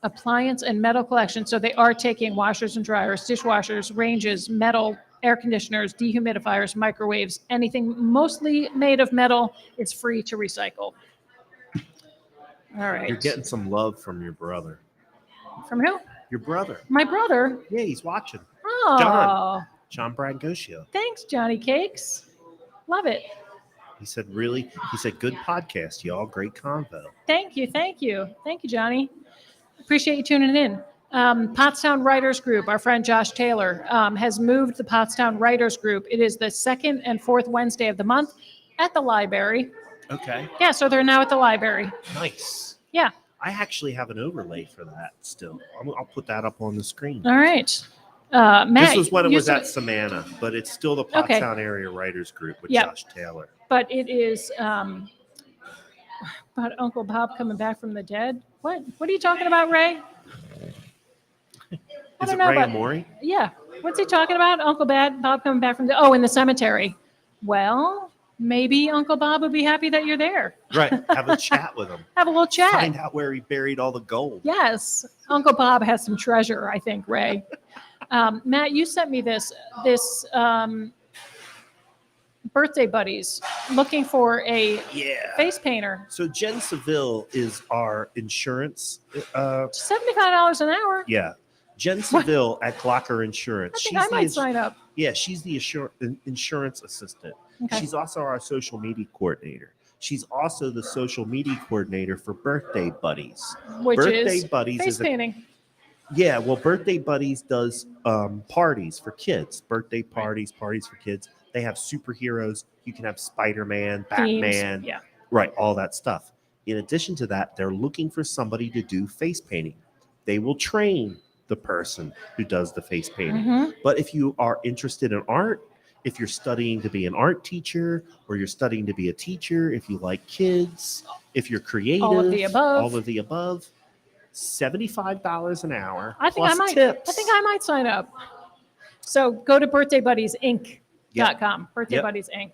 Appliance and metal collection. So they are taking washers and dryers, dishwashers, ranges, metal, air conditioners, dehumidifiers, microwaves, anything mostly made of metal is free to recycle. All right. You're getting some love from your brother. From who? Your brother. My brother? Yeah, he's watching. Oh. John Brangosio. Thanks, Johnny Cakes. Love it. He said, good podcast, y'all. Great convo. Thank you, Johnny. Appreciate you tuning in. Pottstown Writers Group, our friend Josh Taylor, has moved the Pottstown Writers Group. It is the 2nd and 4th Wednesday of the month at the library. Okay. Yeah, so they're now at the library. Nice. Yeah. I actually have an overlay for that still. I'll put that up on the screen. All right. Matt, this was when it was at Savannah, but it's still the Pottstown Area Writers Group with Josh Taylor. But it is about Uncle Bob coming back from the dead. What are you talking about, Ray? Is it Ray and Maury? Yeah. What's he talking about? Uncle Bob coming back from in the cemetery. Well, maybe Uncle Bob would be happy that you're there. Right. Have a chat with him. Have a little chat. Find out where he buried all the gold. Yes. Uncle Bob has some treasure, I think, Ray. Matt, you sent me this birthday buddies looking for a face painter. So Jen Seville is our insurance. $75 an hour. Yeah. Jen Seville at Glocker Insurance. I might sign up. Yeah, she's the insurance assistant. Okay. She's also our social media coordinator. She's also the social media coordinator for Birthday Buddies. Birthday Buddies face painting. Yeah, well, Birthday Buddies does parties for kids. Birthday parties for kids. They have superheroes. You can have Spider-Man, Batman. Yeah. Right, all that stuff. In addition to that, they're looking for somebody to do face painting. They will train the person who does the face painting. Mm-hmm. But if you are interested in art, if you're studying to be an art teacher, or you're studying to be a teacher, if you like kids, if you're creative, all of the above, $75 an hour. I think I might sign up. So go to birthdaybuddiesinc.com. Birthday Buddies Inc.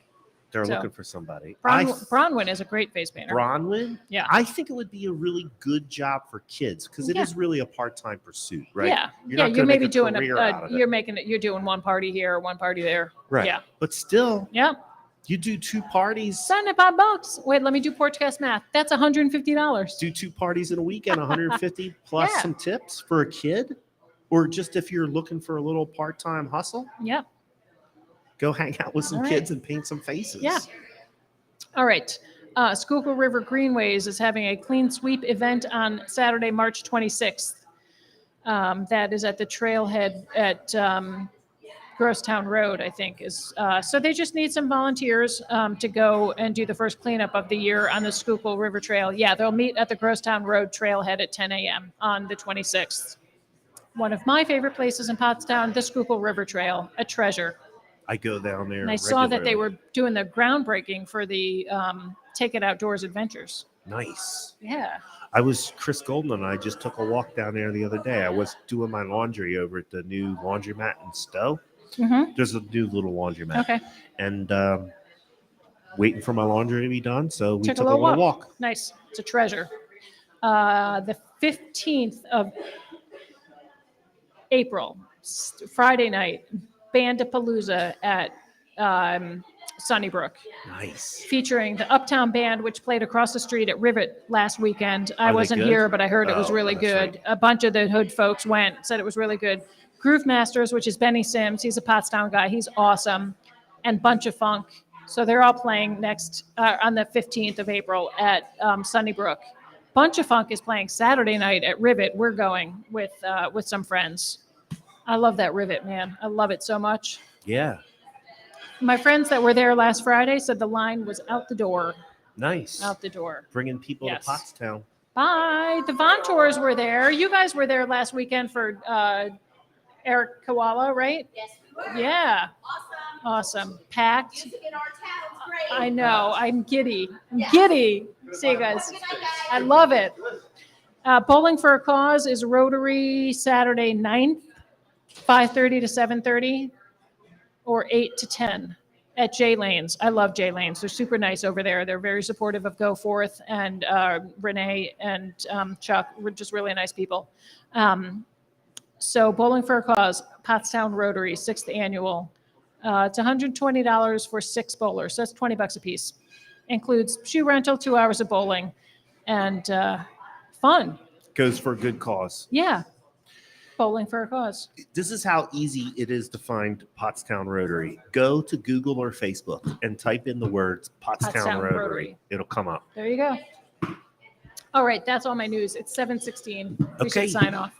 They're looking for somebody. Bronwyn is a great face painter. Bronwyn? Yeah. I think it would be a really good job for kids because it is really a part-time pursuit, right? Yeah. You're maybe doing you're doing one party here, one party there. Right. Yeah. But still. Yeah. You do 2 parties. $75. Wait, let me do Porchcast math. That's $150. Do 2 parties in a weekend, $150 plus some tips for a kid. Or just if you're looking for a little part-time hustle, Yeah. go hang out with some kids and paint some faces. Yeah. All right. Schuylkill River Greenways is having a clean sweep event on Saturday, March 26th. That is at the trailhead at Grosstown Road, I think. So they just need some volunteers to go and do the first cleanup of the year on the Schuylkill River Trail. Yeah, they'll meet at the Grosstown Road trailhead at 10 a.m. on the 26th. One of my favorite places in Pottstown, the Schuylkill River Trail, a treasure. I go down there. And I saw that they were doing the groundbreaking for the Take It Outdoors Adventures. Nice. Yeah. Chris Golden and I just took a walk down there the other day. I was doing my laundry over at the new laundromat in Stowe. Mm-hmm. There's a new little laundromat. Okay. And waiting for my laundry to be done. So we took a little little walk. Nice. It's a treasure. The 15th of April, Friday night, Bandapalooza at Sunnybrook. Nice. Featuring the Uptown Band, which played across the street at Rivet last weekend. I wasn't here, but I heard it was really good. Right. A bunch of the hood folks went, said it was really good. Groove Masters, which is Benny Sims. He's a Pottstown guy. He's awesome. And Bunch of Funk. So they're all playing next on the 15th of April at Sunnybrook. Bunch of Funk is playing Saturday night at Rivet. We're going with some friends. I love that Rivet, man. I love it so much. Yeah. My friends that were there last Friday said the line was out the door. Nice. Out the door. Bringing people to Pottstown. Bye. The Von Tours were there. You guys were there last weekend for Eric Koala, right? Yes. Yeah. Awesome. Packed. Music in our town is great. I know. I'm giddy. Giddy. See you guys. I love it. Bowling for a Cause is Rotary Saturday 9th, 5:30 to 7:30, or 8 to 10 at J Lanes. I love J Lanes. They're super nice over there. They're very supportive of Go Forth, and Renee and Chuck were just really nice people. So Bowling for a Cause, Pottstown Rotary, 6th annual. It's $120 for 6 bowlers. So that's $20 a piece. Includes shoe rental, 2 hours of bowling, and fun. Goes for a good cause. Yeah. Bowling for a Cause. This is how easy it is to find Pottstown Rotary. Go to Google or Facebook and type in the words Pottstown Rotary. It'll come up. There you go. All right, that's all my news. It's 7:16. We Okay. should sign off.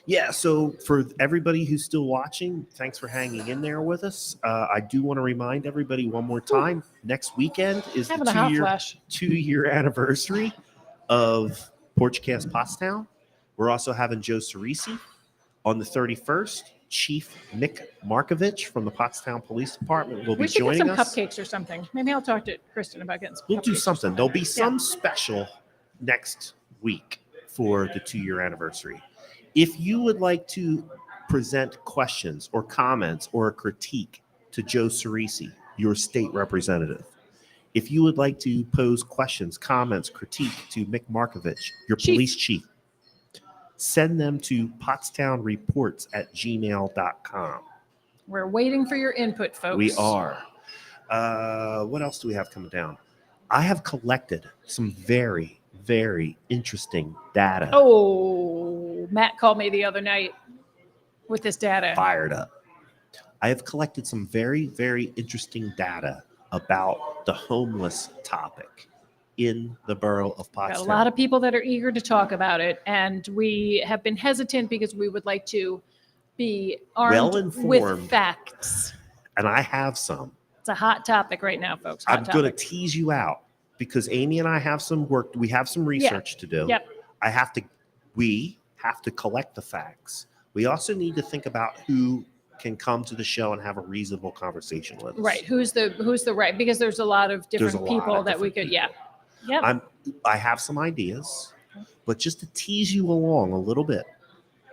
Yeah, so for everybody who's still watching, thanks for hanging in there with us. I do want to remind everybody one more time, next weekend is Having the a hot flash. 2-year anniversary of Porchcast Pottstown. We're also having Joe Cerisi on the 31st. Chief Mick Markovich from the Pottstown Police Department will be We should get joining some us. cupcakes or something. Maybe I'll talk to Kristen about getting some We'll do cupcakes or something. There'll be some special next week for the 2-year anniversary. If you would like to present questions or comments or a critique to Joe Cerisi, your state representative, if you would like to pose questions, comments, critique to Mick Markovich, your police chief, send them to pottstownreports@gmail.com. We're waiting for your input, folks. We are. What else do we have coming down? I have collected some very, very interesting data. Oh, Matt called me the other night with this data. Fired up. I have collected some very, very interesting data about the homeless topic in the borough of Pottstown. Got a lot of people that are eager to talk about it, and we have been hesitant because we would like to be armed with facts. And I have some. It's a hot topic right now, folks. I'm going to tease you out because Amy and I have some work. We have some research to do. Yep. We have to collect the facts. We also need to think about who can come to the show and have a reasonable conversation with us. Right. Who's the right? Because there's a lot of different people that we could. Yeah. I have some ideas, but just to tease you along a little bit,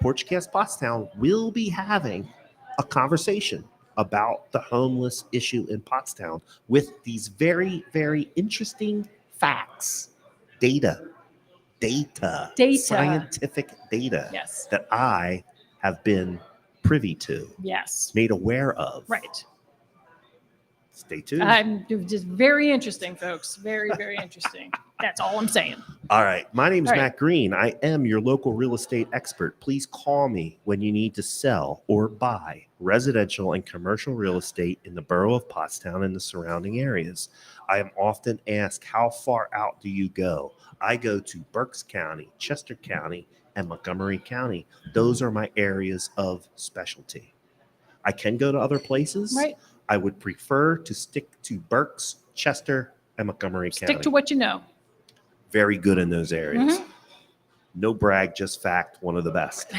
Porchcast Pottstown will be having a conversation about the homeless issue in Pottstown with these very, very interesting facts, data, scientific data that I have been privy to, yes, made aware of. Right. Stay tuned. I'm just very interesting, folks. Very, very interesting. That's all I'm saying. All right. My name is All right. Matt Green. I am your local real estate expert. Please call me when you need to sell or buy residential and commercial real estate in the borough of Pottstown and the surrounding areas. I am often asked, how far out do you go? I go to Berks County, Chester County, and Montgomery County. Those are my areas of specialty. I can go to other places. Right. I would prefer to stick to Berks, Chester, and Montgomery County. Stick to what you know. Very good in those areas. Mhm. No brag, just fact, one of the best.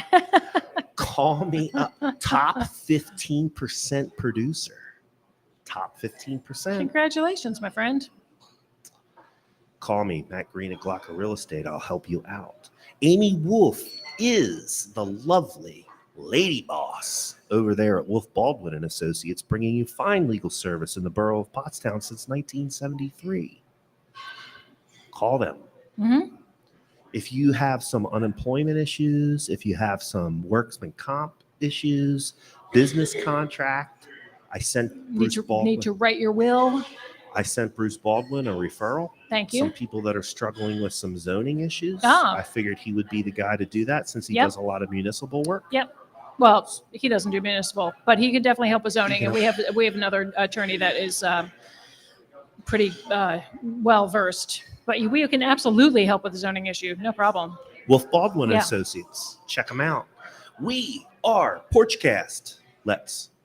Call me up. Top 15% producer. Top 15%. Congratulations, my friend. Call me, Matt Green at Glocker Real Estate. I'll help you out. Amy Wolf is the lovely lady boss over there at Wolf Baldwin and Associates, bringing you fine legal service in the borough of Pottstown since 1973. Call them. Mm-hmm. If you have some unemployment issues, if you have some workman comp issues, business contract, I sent Bruce Baldwin. Need to write your will. I sent Bruce Baldwin a referral. Thank you. Some people that are struggling with some zoning issues. Ah. I figured he would be the guy to do that since he Yep. does a lot of municipal work. Yep. Well, he doesn't do municipal, but he could definitely help with zoning. And we have another attorney that is pretty well versed. But we can absolutely help with the zoning issue. No problem. Wolf Baldwin Yeah. Associates. Check them out. We are Porchcast. Let's